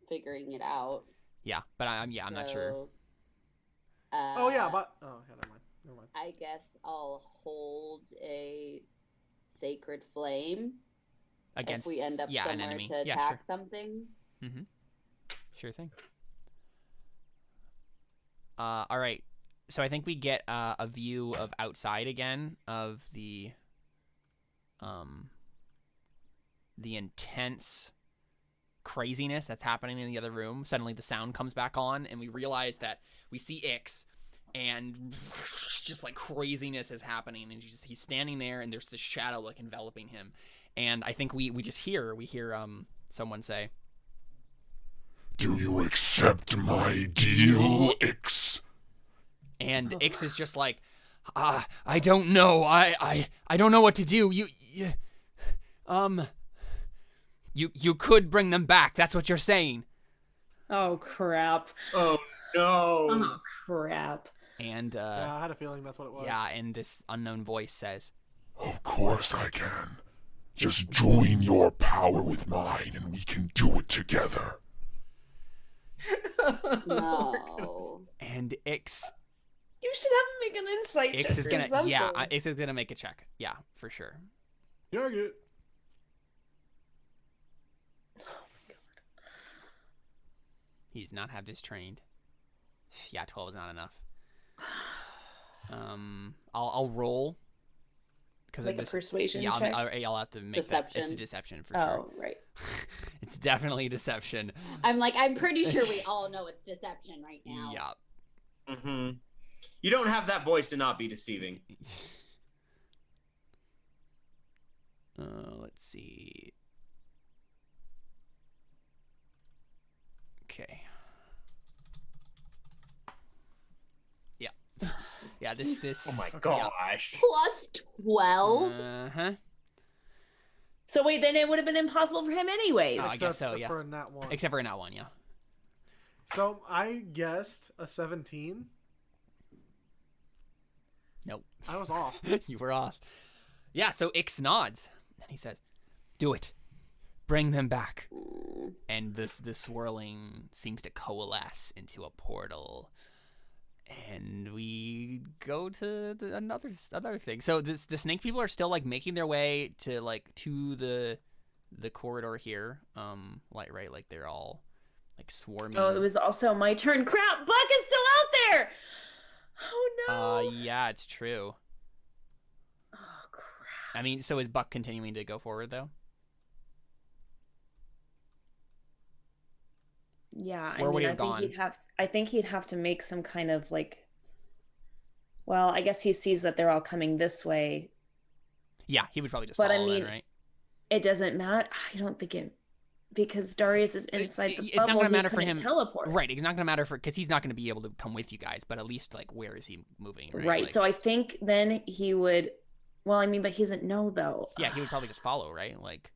figuring it out. Yeah, but I'm not sure. So, Oh yeah, but never mind. Never mind. I guess I'll hold a sacred flame Against if we end up an somewhere enemy. to Yeah, attack something. sure. Sure thing. All right. So I think we get a view of outside again of the intense craziness that's happening in the other room. Suddenly the sound comes back on, and we realize that we see Ix, and just like craziness is happening, and he's standing there, and there's this shadow like enveloping him, and I think we hear someone say, "Do you accept my deal, Ix?" And Ix is just like, I don't know. I don't know what to do. You could bring them back. That's what you're saying. Oh crap. Oh no. Oh crap. And Yeah, I had a feeling that's what it was. yeah, and this unknown voice says, "Of course I can. Just join your power with mine and we can do it together." No. and Ix You should have him make an insight check. Ix is or gonna something. Ix is gonna make a check. Yeah, for sure. Yeah, I get it. He does not have this trained. Yeah, 12 is not enough. I'll roll because Like a persuasion Yeah, check? I'll have to make that. It's a Deception. deception for sure. Oh, right. It's definitely deception. I'm pretty sure we all know it's deception right now. Yeah. Mm-hmm. You don't have that voice to not be deceiving. Let's see. Okay. Yeah. Yeah, this Oh my yeah. gosh. Plus 12. Uh-huh. So wait, then it would have been impossible for him anyways. Oh, I guess so, yeah. For a nat 1. Except for in that one, yeah. So I guessed a 17. Nope. I was off. You were off. Yeah, so Ix nods. And he says, "Do it. Bring them back." And the swirling seems to coalesce into a portal. And we go to another thing. So the snake people are still like making their way to the corridor here. Like they're all like swarming. Oh, it was also my turn. Crap, Buck is still out there. Oh no. Yeah, it's true. Oh crap. I mean, so is Buck continuing to go forward though? Yeah, Where would he I have think gone? I think he'd have to make some kind of like. Well, I guess he sees that they're all coming this way. Yeah, he would probably just But I follow mean, then, right? It doesn't matter. I don't think it, because Darius is inside the It's bubble. not gonna he matter for couldn't him. Teleport. Right, it's not gonna matter because he's not gonna be able to come with you guys. But at least like, where is he moving? Right. Like, So I think then he would. Well, I mean, but he doesn't know though. yeah, he would probably just follow, right? Like,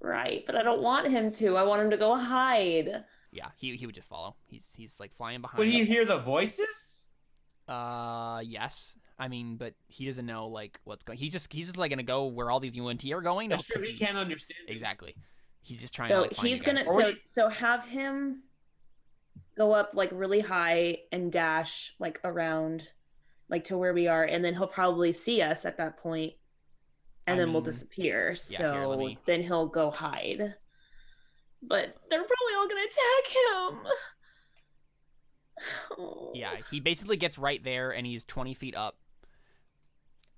Right, but I don't want him to. I want him to go hide. yeah, he would just follow. He's like flying behind. When you hear the voices? Yes. I mean, but he doesn't know like what's going. He's just like gonna go where all these yuan-ti are going. That's true. 'cause He can't understand. it. Exactly. He's just trying So to like find he's you guys. gonna so have him go up like really high and dash like around like to where we are, and then he'll probably see us at that point, and I then we'll mean, disappear. yeah, So here, let me- then he'll go hide. But they're probably all gonna attack him. Oh. Yeah, he basically gets right there, and he's 20 feet up.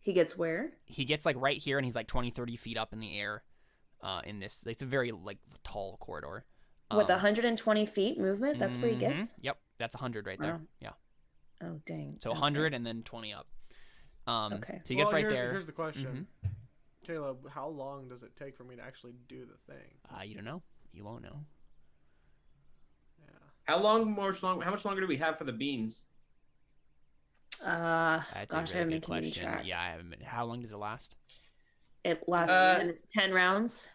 He gets where? He gets like right here, and he's like 20, 30 feet up in the air. In this, it's a very like tall corridor. With 120 feet movement, that's where he mhm. gets. Yep, that's 100 right there. Wow. Yeah. Oh dang. So Okay. 100 and then 20 up. Okay. So he gets right here's, there. Here's the question. Mm-hmm. Caleb, how long does it take for me to actually do the thing? You don't know. You won't know. Yeah. How much longer do we have for the beans? That's Gosh, a I haven't very good been keeping question. track. Yeah, I haven't been. How long does it last? It lasts 10 rounds.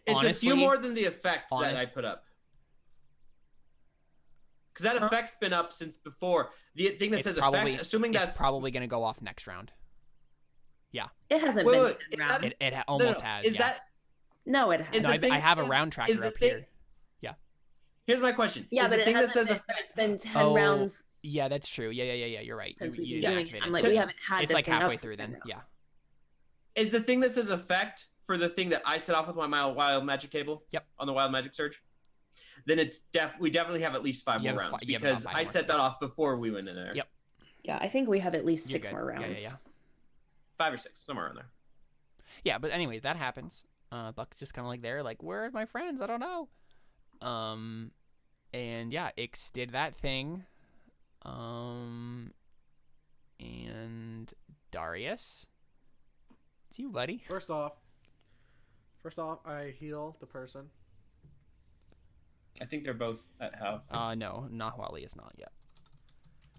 It's a Honestly- few more than the effect that honest- I put up. Because that effect's been up since before. The thing that It's says probably effect, assuming it's that's probably gonna go off next round. It hasn't Wait, been wait, 10 is that- rounds. It No, almost no, has. Is yeah. that No, it is hasn't. No, the I thing have a is- round is tracker the up thing- here. Here's my question. Yeah, is but the it thing that hasn't says been, a but it's been 10 Oh, rounds Yeah, that's true. Yeah. You're right. since You we've been didn't doing it. activate I'm it like, until- we haven't had It's this like thing up halfway for through 10 then. Yeah. rounds. is the thing that says effect for the thing that I set off with my wild magic table? Yep. On the wild magic surge. Then it's we definitely have at least 5 You more have rounds you have about because 5 I more, set yeah. that off before we went in there. Yep. Yeah, I think we have at least You're 6 good. more Yeah, rounds. yeah. 5 or 6, somewhere around there. Yeah, but anyway, that happens. Buck's just kind of like there, like, where are my friends? I don't know. And yeah, Ix did that thing. And Darius, it's you, buddy. First off, I heal the person. I think they're both at half. No, Nahuatli is not yet.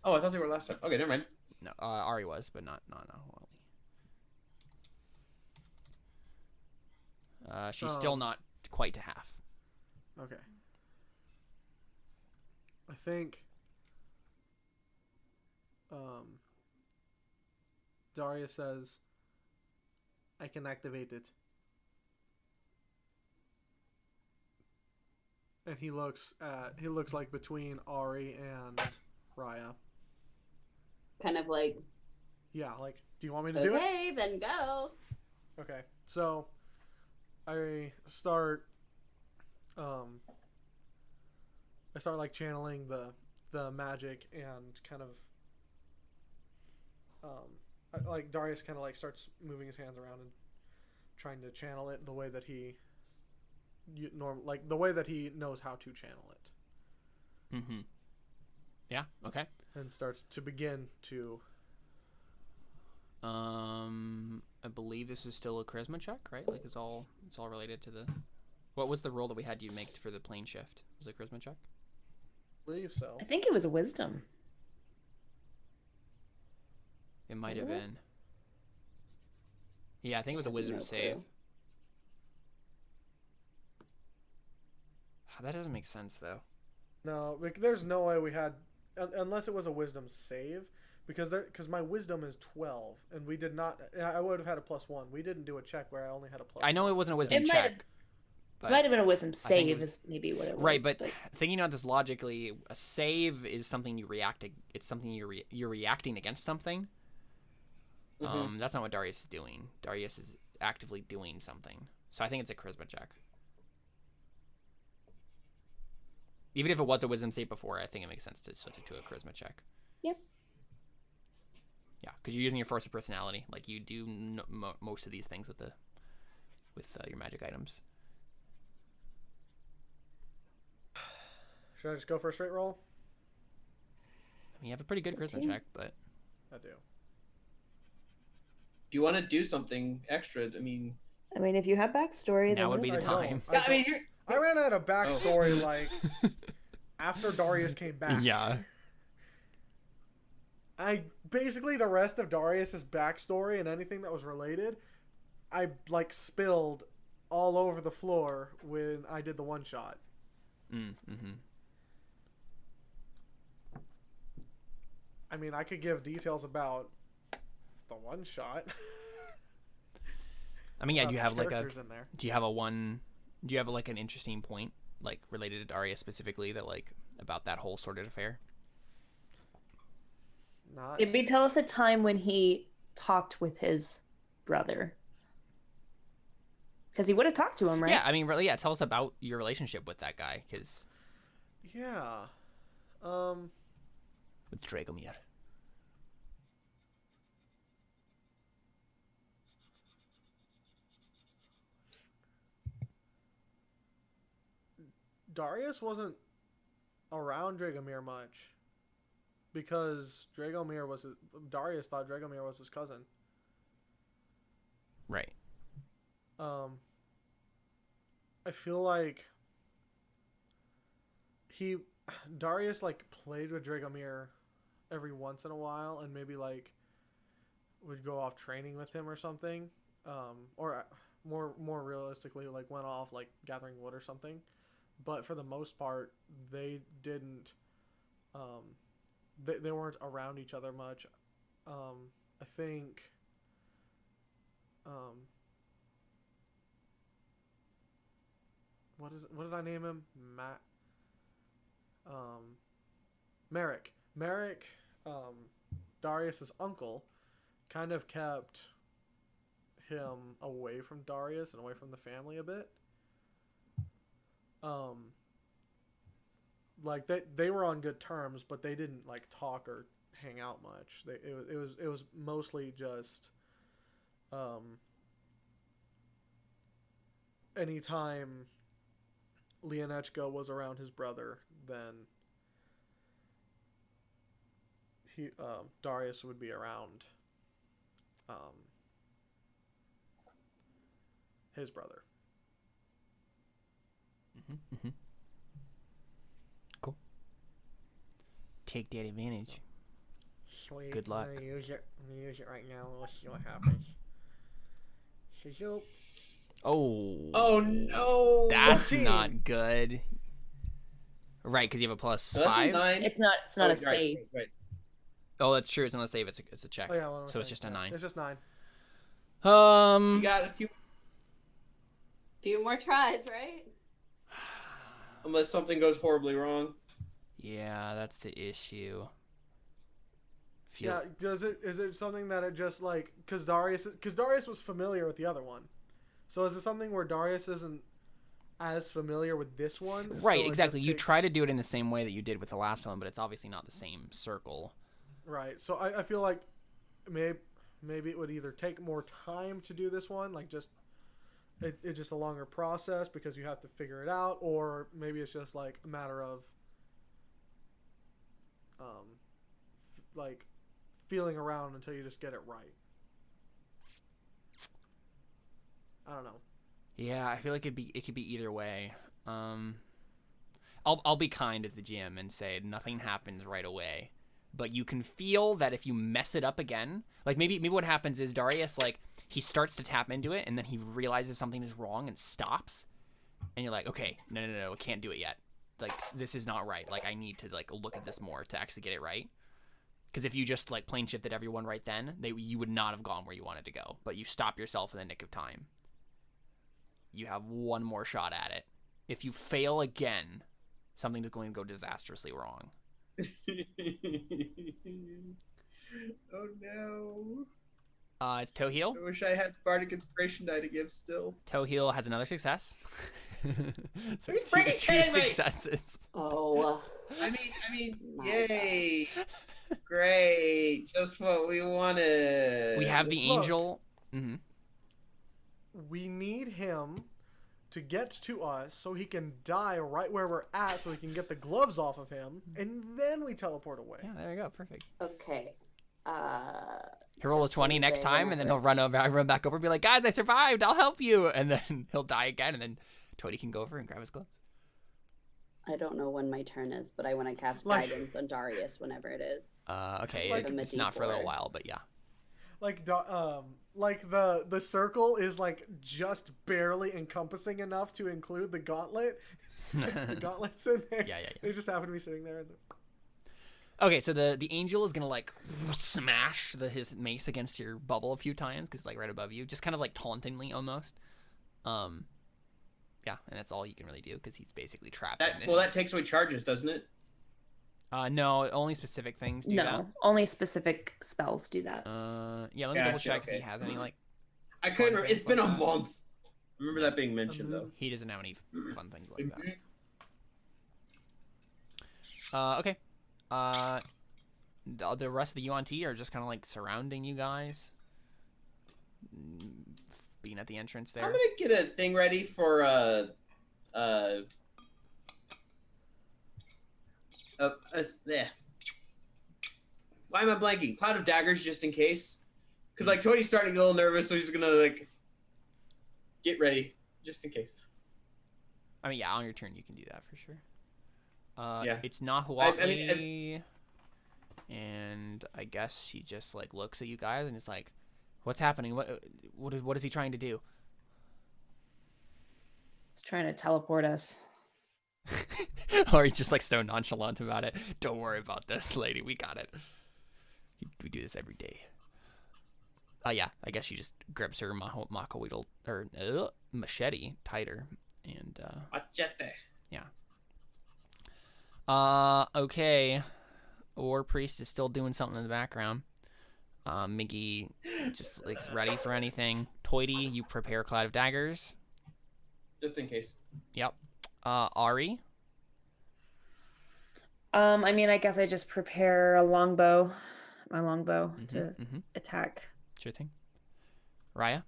Oh, I thought they were last time. Okay, never mind. No, Ari was, but not Nahuatli. She's still not quite to half. Okay. I think Darius says I can activate it. And he looks like between Ari and Raya. Kind of like, Yeah, like, do you want me to do it? okay, then go. Okay. So I start like channeling the magic and kind of like Darius kind of like starts moving his hands around and trying to channel it the way that he the way that he knows how to channel it, Mm-hmm. Yeah. Okay. and starts to begin to I believe this is still a charisma check, right? Like it's all related to the. What was the roll that we had you make for the plane shift? Was it a charisma check? believe so. I think it was a wisdom. It might have Was it? been. Yeah, I think it was a wisdom No save. clue. That doesn't make sense though. No, there's no way we had unless it was a wisdom save, because my wisdom is 12 and we did not. I would have had a +1. We didn't do a check where I only had a +1. I know it wasn't a wisdom It might have- check. It might have been a wisdom think it save, was- is maybe what it was. Right, but thinking about this logically, a save is something you react to. It's something you're reacting against something. That's not what Darius is doing. Darius is actively doing something. So I think it's a charisma check. Even if it was a wisdom save before, I think it makes sense to switch it to a charisma check. Yep. Yeah, because you're using your force of personality, like you do most of these things with your magic items. Should I just go for a straight roll? I mean, you have a pretty good charisma check, but I do. Do you want to do something extra? I mean, if you have backstory, now then would be the I don't. time. I, don't. you're, I ran out of backstory like after Darius came back. Yeah. I basically the rest of Darius's backstory and anything that was related, I like spilled all over the floor when I did the one shot. Mm-hmm. I mean, I could give details about the one shot. I mean, yeah. Do you have like a? characters in there? Do you have a one? Do you have like an interesting point, like related to Darius specifically, that like about that whole sordid affair? Not. maybe tell us a time when he talked with his brother. Because he would have talked to him, right? Yeah, I mean, really, yeah. Tell us about your relationship with that guy, because Yeah. with Dragomir. Darius wasn't around Dragomir much because Darius thought Dragomir was his cousin. Right. I feel like Darius like played with Dragomir every once in a while and maybe like would go off training with him or something, or more realistically like went off like gathering wood or something, but for the most part they didn't they weren't around each other much. I think what did I name him? Merrick. Merrick, Darius's uncle, kind of kept him away from Darius and away from the family a bit. Like they were on good terms, but they didn't like talk or hang out much. It was mostly just anytime Leonechko was around his brother, then Darius would be around his brother. Cool. Take that advantage. Sweet. Good luck. I'm gonna use it right now. Let's see what happens. Oh no! That's 14. not good. Right, because you have a plus So that's a 5. 9. It's not a right, save. Right. Oh, that's true. It's not a save. It's a check. Oh, yeah, what am I So it's saying? just a Yeah, 9. It's just 9. You got a few, Few more tries, right? unless something goes horribly wrong. Yeah, that's the issue. Yeah, is it something that it just like because Darius was familiar with the other one, so is it something where Darius isn't as familiar with this one? Right, so it exactly. just You takes- try to do it in the same way that you did with the last one, but it's obviously not the same circle. Right, so I feel like maybe it would either take more time to do this one, like just it's just a longer process because you have to figure it out, or maybe it's just like a matter of like feeling around until you just get it right. I don't know. Yeah, I feel like it could be either way. I'll be kind as the GM and say nothing happens right away, but you can feel that if you mess it up again, like maybe what happens is Darius, like, he starts to tap into it and then he realizes something is wrong and stops, and you're like, okay, no, I can't do it yet. Like, this is not right. Like, I need to like look at this more to actually get it right. Because if you just like plane shifted everyone right then, you would not have gone where you wanted to go. But you stop yourself in the nick of time. You have one more shot at it. If you fail again, something is going to go disastrously wrong. Oh no! It's Toheel. I wish I had Bardic Inspiration die to give still. Toheel has another success. So Are you two freaking kidding me? successes. Oh. I mean, My yay! Great, just what we wanted. We have the Look. angel. Mm-hmm. We need him to get to us so he can die right where we're at, so we can get the gloves off of him, and then we teleport away. Yeah, there you go. Perfect. Okay. He'll roll a Just 20 so next they time, and then he'll remember. run back over and be like, guys, I survived. I'll help you. And then he'll die again, and then Toady can go over and grab his gloves. I don't know when my turn is, but I want to cast Like- guidance on Darius whenever it is. Okay, Like- it's not for a little D4. while, but yeah. Like the circle is like just barely encompassing enough to include the gauntlet. The gauntlet's in there. Yeah. They just happen to be sitting there. Okay, so the angel is gonna like smash his mace against your bubble a few times because like right above you, just kind of like tauntingly almost. Yeah, and that's all he can really do because he's basically trapped in this. Well, that takes away charges, doesn't it? No, only specific things do No, only specific spells do that. that. Yeah, let me double Gotcha, check if okay. he has any like. I couldn't. Fun It's things been like a that. month. I remember that being mentioned though. He doesn't have any fun things like that. Okay. The rest of the yuan-ti are just kind of like surrounding you guys, being at the entrance there. I'm gonna get a thing ready for yeah. Why am I blanking? Cloud of daggers, just in case. Because like Tody's starting to get a little nervous, so he's gonna like get ready, just in case. I mean, yeah, on your turn you can do that for sure. Yeah. It's Nahuatli, and I guess she just like looks at you guys and is like, "What's happening? What is he trying to do?" He's trying to teleport us. Or he's just like so nonchalant about it. Don't worry about this, lady. We got it. We do this every day. Yeah, I guess she just grips her mako or machete tighter, and Machete. okay. War priest is still doing something in the background. Miggy just like ready for anything. Toity, you prepare cloud of daggers. Just in case. Yep. Ari. I mean, I guess I just prepare a longbow, my longbow to attack. Sure thing. Raya.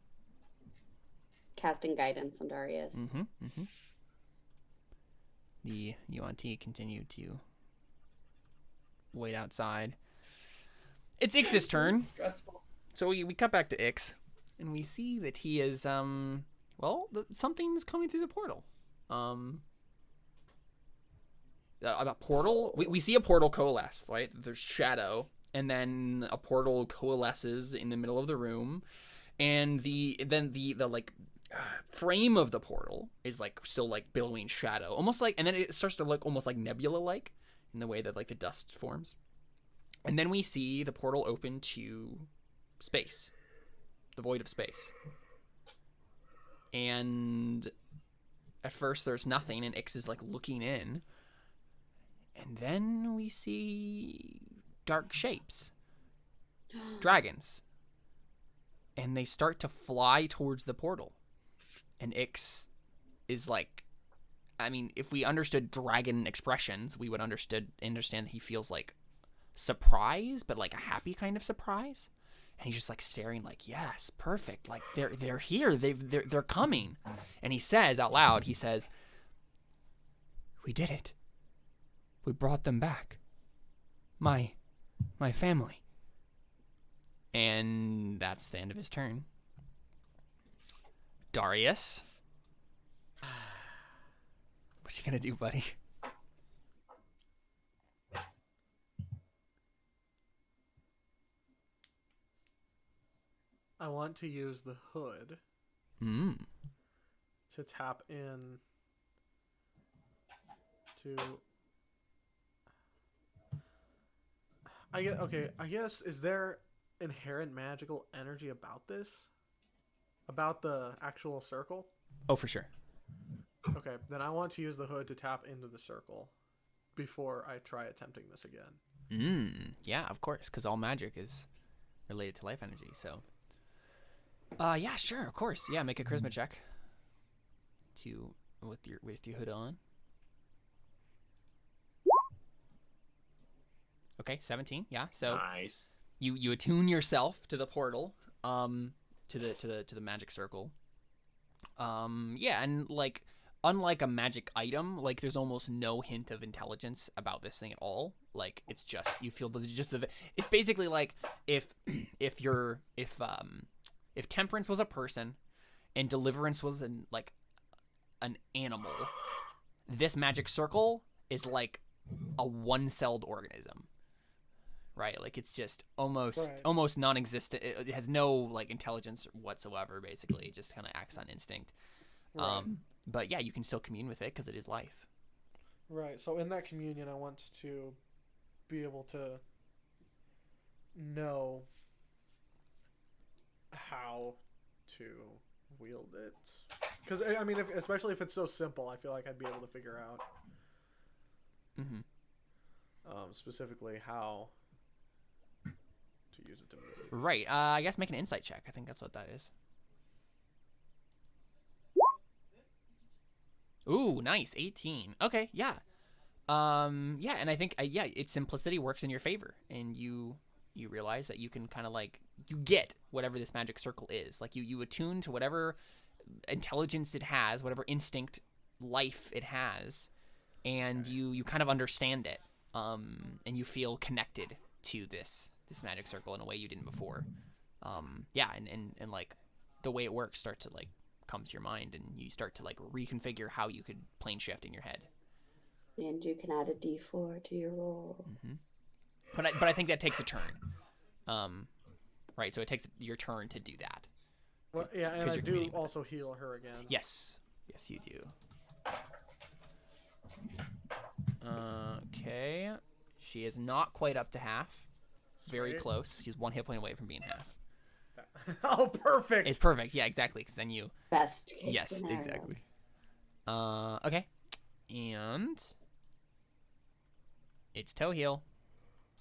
Casting guidance on Darius. The yuan-ti continue to wait outside. It's Ix's turn. Stressful. So we cut back to Ix, and we see that he is something's coming through the portal. A portal. We see a portal coalesce, right? There's shadow, and then a portal coalesces in the middle of the room, and the frame of the portal is like still like billowing shadow, almost like, and then it starts to look almost like nebula like in the way that like the dust forms. And then we see the portal open to space, the void of space. And at first there's nothing, and Ix is like looking in. And then we see dark shapes, dragons. And they start to fly towards the portal. And Ix is like, I mean, if we understood dragon expressions, we would understand that he feels like surprise, but like a happy kind of surprise. And he's just like staring like, yes, perfect, like they're here, they're coming. And he says out loud, he says, we did it, we brought them back, my family. And that's the end of his turn. Darius, what you gonna do, buddy? I want to use the hood to tap in to. I guess is there inherent magical energy about this? About the actual circle? Oh, for sure. Okay, then I want to use the hood to tap into the circle before I try attempting this again. Yeah, of course, because all magic is related to life energy, so. Yeah, sure, of course. Yeah, make a charisma check. With your hood on. Okay, 17. Yeah, so Nice. you attune yourself to the portal, to the magic circle. Yeah, and like unlike a magic item, like there's almost no hint of intelligence about this thing at all. Like it's just you feel it's basically like if temperance was a person and deliverance was an animal, this magic circle is like a one-celled organism. Right, like it's just almost non-existent. It has no like intelligence whatsoever. Basically, it just kind of acts on instinct. Right. But yeah, you can still commune with it because it is life. Right. So in that communion, I want to be able to know how to wield it. Because I mean, especially if it's so simple, I feel like I'd be able to figure out specifically how to use it to move. Right. I guess make an insight check. I think that's what that is. Ooh, nice. 18. Okay, yeah. Yeah, and I think its simplicity works in your favor, and you realize that you can kind of like you get whatever this magic circle is. Like you attune to whatever intelligence it has, whatever instinct life it has, and you kind of understand it. And you feel connected to this magic circle in a way you didn't before. Yeah, and like the way it works starts to like come to your mind, and you start to like reconfigure how you could plane shift in your head. And you can add a D4 to your roll. But I think that takes a turn. Right, so it takes your turn to do that. Well, yeah, and I you're do communing with also heal her again. Yes, you do. Okay, she is not quite up to half. Very Sweet. close. She's one hit point away from being half. Oh, perfect. It's perfect. Yeah, exactly. 'Cause then you. Best case Yes, scenario. exactly. Okay. And it's Toheel.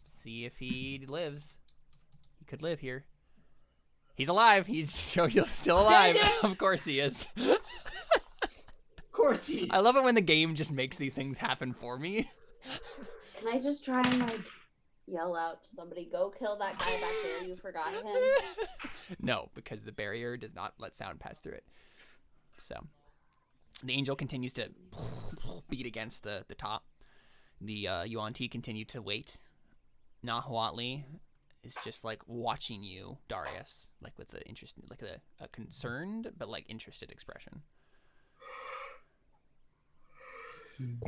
See if he lives. He could live here. He's alive. He's Toheel's still alive. Of course he is. Of course he. I love it when the game just makes these things happen for me. Can I just try and like yell out to somebody, go kill that guy back there, you forgot him? No, because the barrier does not let sound pass through it. So the angel continues to beat against the top. The yuan-ti continue to wait. Nahuatli is just like watching you, Darius, like with the interest, like a concerned but like interested expression.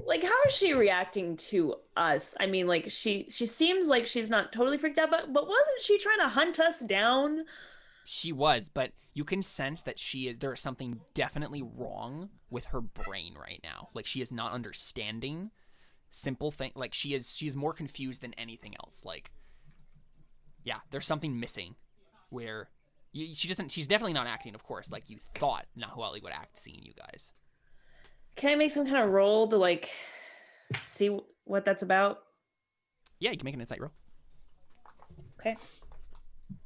Like, how is she reacting to us? I mean, like, she seems like she's not totally freaked out, but wasn't she trying to hunt us down? She was, but you can sense that there is something definitely wrong with her brain right now. Like, she is not understanding simple thing. Like, she's more confused than anything else. Like, yeah, there's something missing where she's definitely not acting, of course, like you thought Nahuatli would act seeing you guys. Can I make some kind of roll to like see what that's about? Yeah, you can make an insight roll. Okay.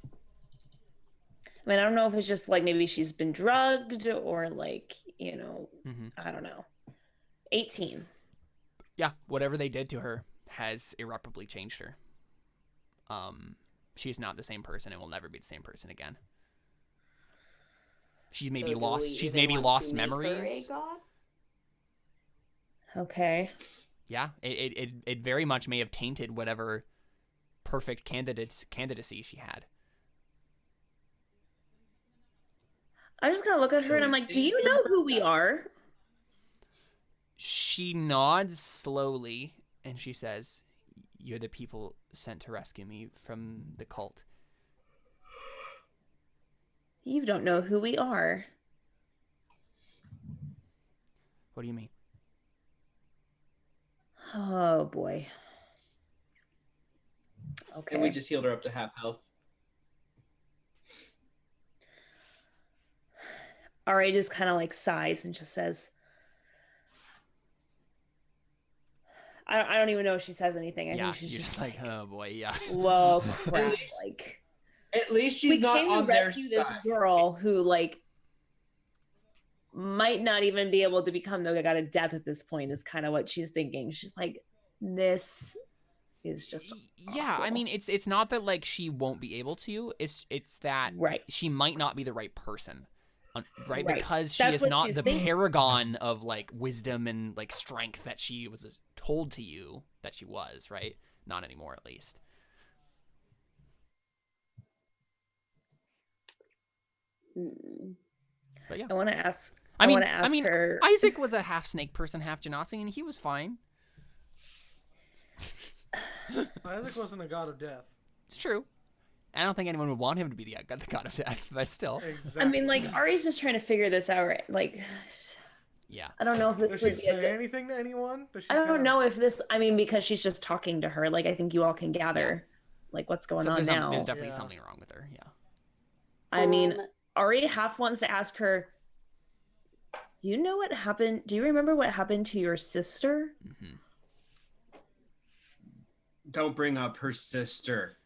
I mean, I don't know if it's just like maybe she's been drugged or like, you know, I don't know. 18. Yeah, whatever they did to her has irreparably changed her. She's not the same person and will never be the same person again. She's maybe lost memories. Okay. Yeah, it very much may have tainted whatever perfect candidacy she had. I'm just gonna look at her and I'm like, do you know who we are? She nods slowly and she says, "You're the people sent to rescue me from the cult." You don't know who we are. What do you mean? Oh boy. Okay. And we just healed her up to half health. Ari just kind of like sighs and just says, I don't even know if she says anything. I think she's just like, oh boy, yeah. Whoa, crap. Like, at least she's not on their side. We came to rescue this girl who like might not even be able to become the god of death at this point is kind of what she's thinking. She's like, this is just awful. I mean, it's not that like she won't be able to. It's that she might not be the right person. Right, because she is not the paragon of like wisdom and like strength that she was told to you that she was, right? Not anymore, at least. But yeah, I want to ask. I mean, her. Isaac was a half snake person, half genasi, and he was fine. Isaac wasn't a god of death. It's true. I don't think anyone would want him to be the god of death, but still. Exactly. I mean, like, Ari's just trying to figure this out. Like, yeah. I don't know if this would be. Does she say anything to anyone? I don't know if this. I mean, because she's just talking to her. Like, I think you all can gather, like, what's going on now. There's definitely something wrong with her. Yeah. I mean, Ari half wants to ask her. Do you know what happened? Do you remember what happened to your sister? Mm-hmm. Don't bring up her sister.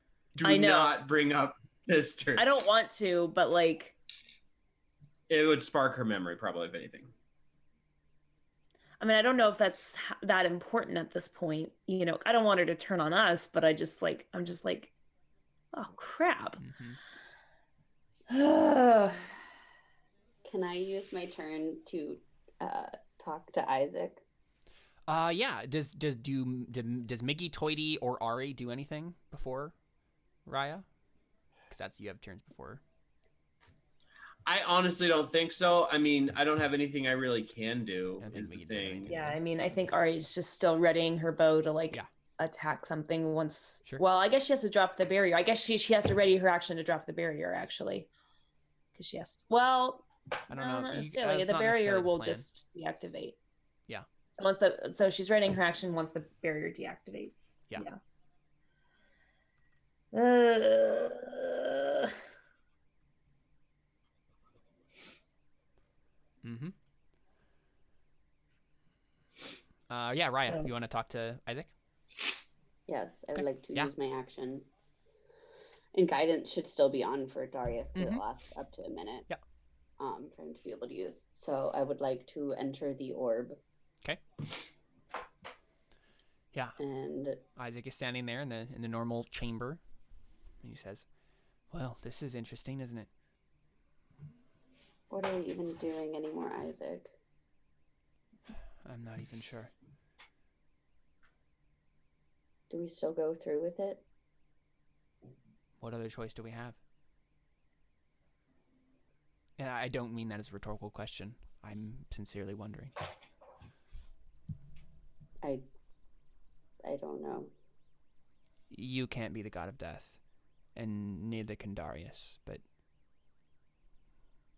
I know. Not bring up sister. I don't want to, but like, it would spark her memory, probably, if anything. I mean, I don't know if that's that important at this point. You know, I don't want her to turn on us, but I'm just like, oh crap. Mm-hmm. Can I use my turn to talk to Isaac? Yeah. Does Miggy, Toity, or Ari do anything before Raya? Because you have turns before. I honestly don't think so. I mean, I don't have anything I really can do. Is the thing. Yeah, I mean, I think Ari's just still readying her bow to like attack something once. Sure. Well, I guess she has to drop the barrier. I guess she has to ready her action to drop the barrier actually, because she has to. Well, I don't know. Not necessarily. The barrier will just deactivate. Yeah. So she's readying her action once the barrier deactivates. Yeah. Mm-hmm. Yeah, Raya, So- you want to talk to Isaac? Yes, I would Okay. like to Yeah. use my action. And guidance should still be on for Darius because Mhm. it lasts up to a minute. Yeah. For him to be able to use. So I would like to enter the orb. Okay. Yeah. And Isaac is standing there in the normal chamber, and he says, "Well, this is interesting, isn't it?" what are we even doing anymore, Isaac? I'm not even sure. Do we still go through with it? What other choice do we have? And I don't mean that as a rhetorical question. I'm sincerely wondering. I don't know. You can't be the god of death, and neither can Darius, but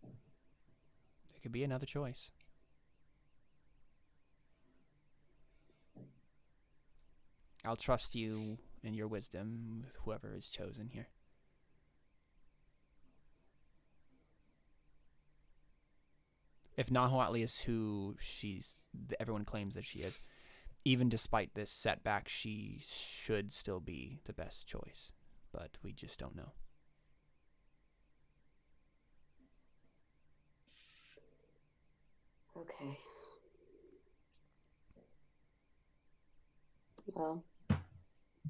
there could be another choice. I'll trust you and your wisdom with whoever is chosen here. If Nahuatli is who everyone claims that she is, even despite this setback, she should still be the best choice. But we just don't know. Okay. Well,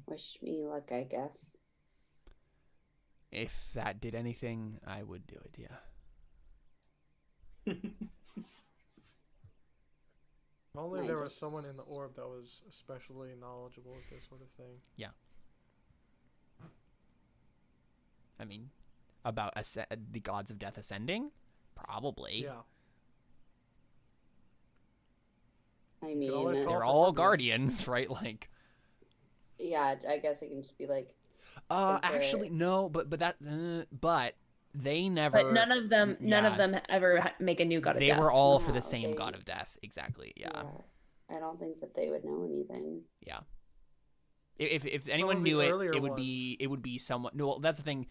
wish me luck, I guess. If that did anything, I would do it, yeah. If only I there was just- someone in the orb that was especially knowledgeable with this sort of thing. I mean, about the gods of death ascending? Probably. Yeah. I could mean, always call They're for all Hermes. guardians, right? Like, yeah, I guess it can just be like, Is there- actually, no, but they never. But none of them ever make a new god of They death. were all for the No, same they- god of death. Exactly. Yeah. I don't think that they would know anything. Yeah. If anyone of the knew it, earlier it would be someone. No, well, that's the thing.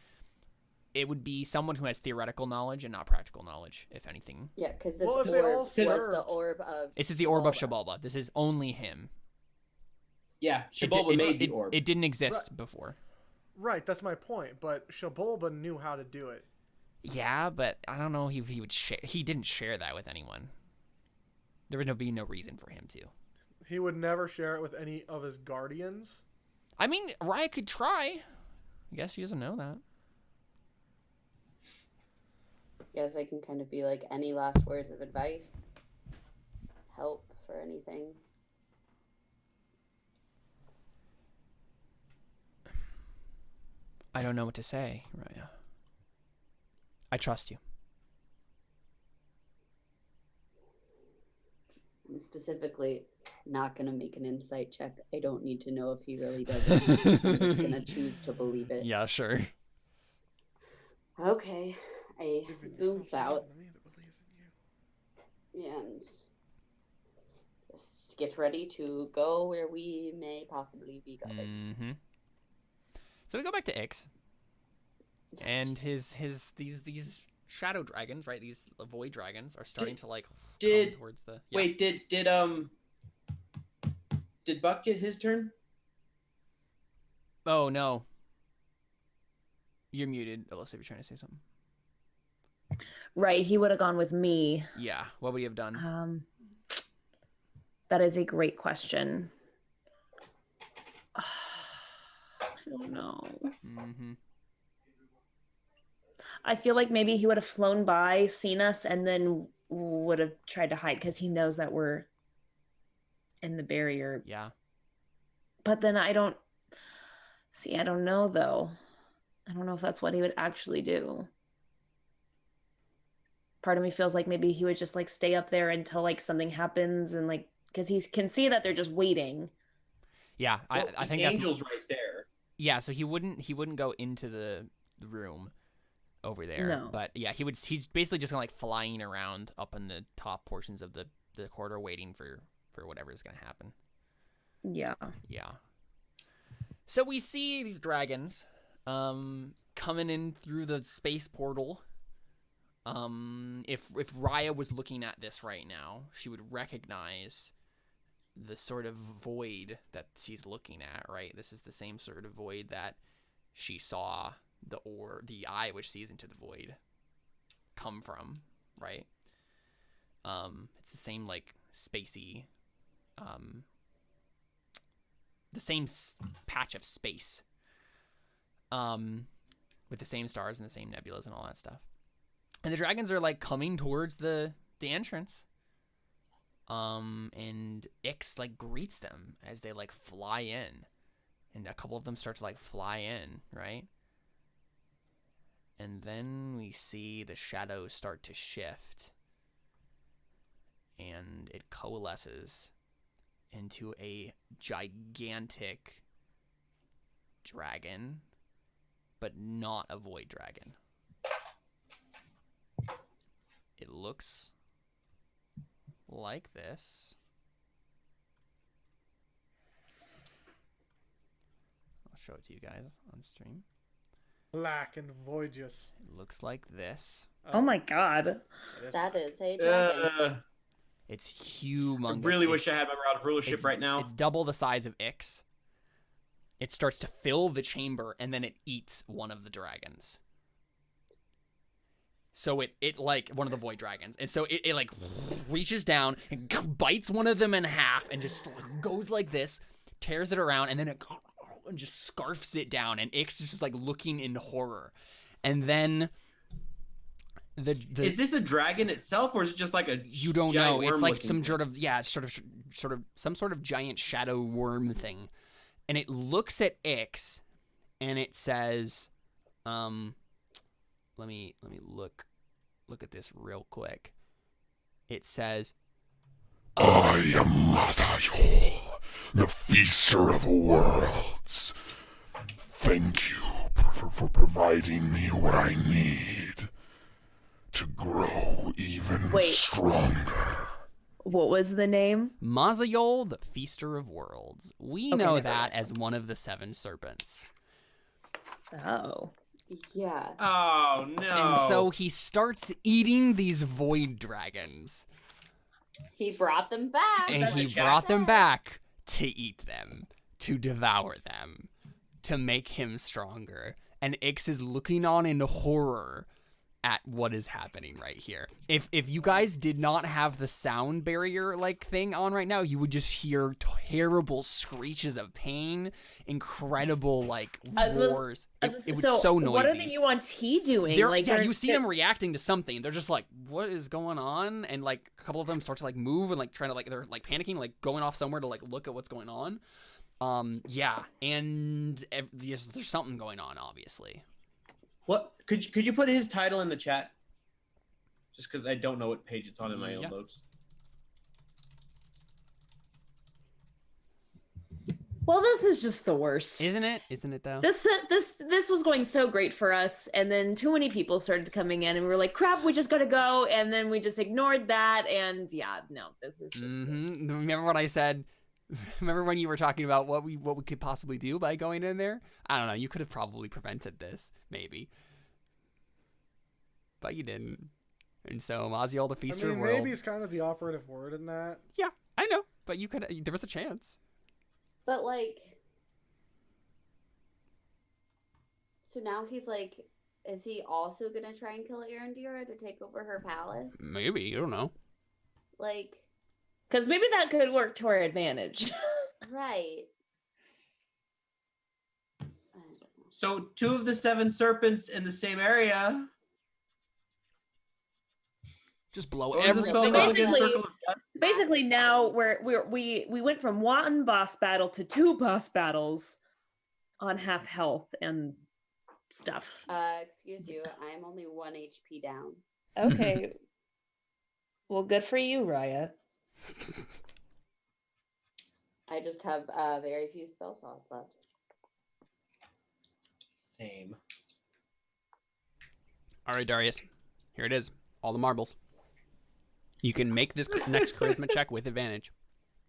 It would be someone who has theoretical knowledge and not practical knowledge, if anything. Yeah, because this Well, if orb they all was the served- orb of. This is the orb of Shabalba. Shabalba. This is only him. Yeah, It di- Shabalba it- made the it- orb. It didn't exist before. Right, that's my point. But Shabalba knew how to do it. Yeah, but I don't know if he would share. He didn't share that with anyone. There would be no reason for him to. He would never share it with any of his guardians. I mean, Raya could try. I guess he doesn't know that. Guess I can kind of be like, any last words of advice? Help for anything? I don't know what to say, Raya. I trust you. I'm specifically not going to make an insight check. I don't need to know if he really does it. I'm just going to choose to believe it. Yeah, sure. Okay. I Even move yourself, out even me that believes in you. and just get ready to go where we may possibly be going. Mm-hmm. So we go back to Ix, and these shadow dragons, right? These void dragons are starting to like did- come towards the. Yeah. Wait, did Buck get his turn? Oh no. You're muted, Alyssa. If you're trying to say something. Right, he would have gone with me. Yeah. What would he have done? That is a great question. I don't know. Mm-hmm. I feel like maybe he would have flown by, seen us, and then would have tried to hide because he knows that we're in the barrier. Yeah. But then I don't know though. I don't know if that's what he would actually do. Part of me feels like maybe he would just like stay up there until like something happens and like because he can see that they're just waiting. Yeah. Well, I think the that's. angel's right there. Yeah. So he wouldn't go into the room over there. No. But yeah, he's basically just gonna like flying around up in the top portions of the corridor, waiting for whatever is gonna happen. Yeah. Yeah. So we see these dragons coming in through the space portal. If Raya was looking at this right now, she would recognize the sort of void that she's looking at, right? This is the same sort of void that she saw the eye which sees into the void come from, right? It's the same like spacey, the same patch of space, with the same stars and the same nebulas and all that stuff. And the dragons are like coming towards the entrance. And Ix like greets them as they like fly in. And a couple of them start to like fly in, right? And then we see the shadows start to shift. And it coalesces into a gigantic dragon, but not a void dragon. It looks like this. I'll show it to you guys on stream. Black and voidous. It looks like this. Oh my god. That is a dragon. It's humongous. I really wish I had my route of rulership right now. It's double the size of Ix. It starts to fill the chamber, and then it eats one of the dragons. So it like one of the void dragons, and so it like reaches down and bites one of them in half, and just goes like this, tears it around, and then it and just scarfs it down, and Ix is just like looking in horror, and then the is this a dragon itself, or is it just like a you don't know? It's like some thing? sort of sort of some sort of giant shadow worm thing, and it looks at Ix, and it says, Let me look at this real quick. It says, I am Mazayol, the feaster of worlds. Thank you for providing me what I need to grow even stronger. What was the name? Mazayol, the Feaster of Worlds. We Okay, know never that mind. as one of the 7 serpents. Oh. Yeah. Oh no! And so he starts eating these void dragons. He brought them back. And he chat. brought them back to eat them, to devour them, to make him stronger. And Ix is looking on in horror at what is happening right here. If you guys did not have the sound barrier like thing on right now, you would just hear terrible screeches of pain, incredible like roars. It was so noisy. What are the yuan-ti doing? You see them reacting to something. They're just like, what is going on? And like a couple of them start to like move and like trying to like, they're like panicking, like going off somewhere to like look at what's going on. And there's something going on, obviously. What could you put his title in the chat? Just because I don't know what page it's on in my own notes. Well, this is just the worst. Isn't it though? This was going so great for us, and then too many people started coming in, and we were like, "Crap, we just gotta go," and then we just ignored that, and yeah, no, this is just. Remember what I said? Remember when you were talking about what we could possibly do by going in there? I don't know. You could have probably prevented this, maybe, but you didn't. And so Maziel, the Feaster of Worlds. Maybe is kind of the operative word in that. Yeah, I know, but you could. There was a chance. But like, so now he's like, is he also gonna try and kill Erendira to take over her palace? Maybe, I don't know. Like, Because maybe that could work to our advantage. right. So 2 of the 7 serpents in the same area. Just blow What was the spell everything called up. again? Basically- Circle of Death? Basically, now we went from one boss battle to 2 boss battles on half health and stuff. Excuse you, I'm only 1 HP down. Okay. Well, good for you, Raya. I just have very few spell slots left. Same. All right, Darius. Here it is. All the marbles. You can make this next charisma check with advantage.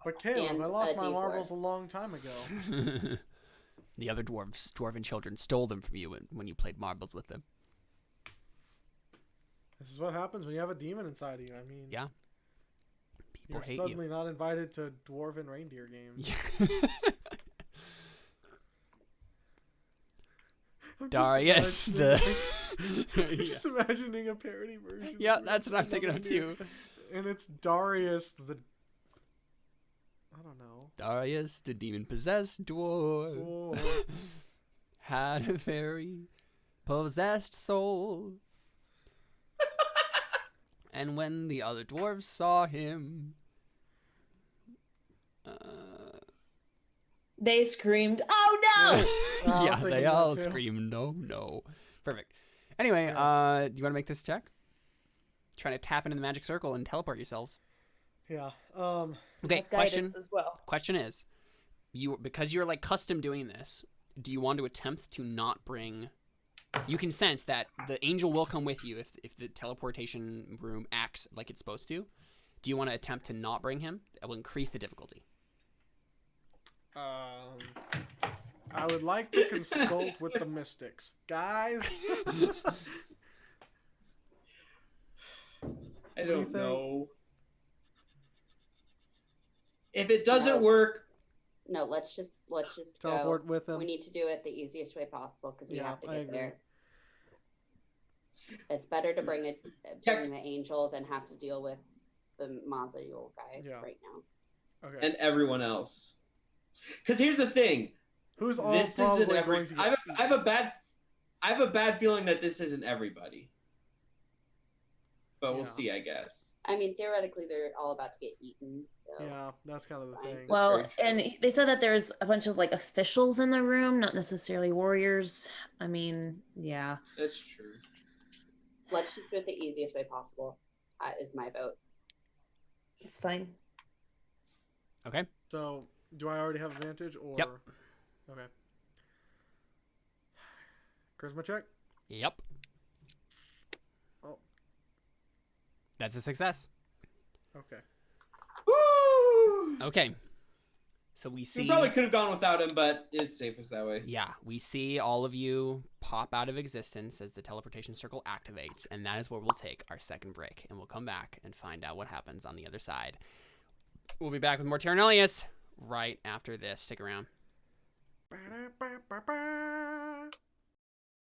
But Caleb, And I lost a my D4. marbles a long time ago. The other dwarven children stole them from you when you played marbles with them. This is what happens when you have a demon inside of you. I mean, Yeah. People you're hate suddenly not invited to dwarf and reindeer games. you. I'm just Darius, imagining- I'm yeah. just imagining a parody version. Yeah, of that's what I'm Reindeer thinking of Reindeer. too. And it's Darius the. I don't know. Darius, the demon-possessed dwarf, Oh, had a very possessed soul. And when the other dwarves saw him, They screamed, "Oh no!" I was yeah, thinking they that all too. screamed, "No, no!" Perfect. Anyway, Yeah. do you want to make this check? Trying to tap into the magic circle and teleport yourselves. yeah. Okay, Have question. guidance as well. Question is, because you're like custom doing this, do you want to attempt to not bring? You can sense that the angel will come with you if the teleportation room acts like it's supposed to. Do you want to attempt to not bring him? It will increase the difficulty. I would like to consult with the mystics, guys. I do you don't think? know. If it doesn't No. work, No, let's just Teleport go. with them. We need to do it the easiest way possible because we Yeah, have to I get agree. there. It's better to bring the angel than have to deal with the Mazayul guy Yeah. right now. Okay. and everyone else. Because here's the thing. Who's all This probably isn't every. going to get I have a bad feeling that this isn't everybody. But we'll Yeah. see, I guess. I mean, theoretically, they're all about to get eaten. So Yeah, that's kind of the That's fine. thing. Well, very true. and they said that there's a bunch of like officials in the room, not necessarily warriors. I mean, yeah. That's true. let's just do it the easiest way possible. Is my vote. It's fine. Okay. So, do I already have advantage or? Yep. Okay. Charisma check. Yep. Oh. That's a success. Okay. Woo! Okay. So we see. We probably could have gone without him, but it's safest that way. Yeah, we see all of you pop out of existence as the teleportation circle activates, and that is where we'll take our second break, and we'll come back and find out what happens on the other side. We'll be back with more Terra Nullius right after this. Stick around. Ba-da-ba.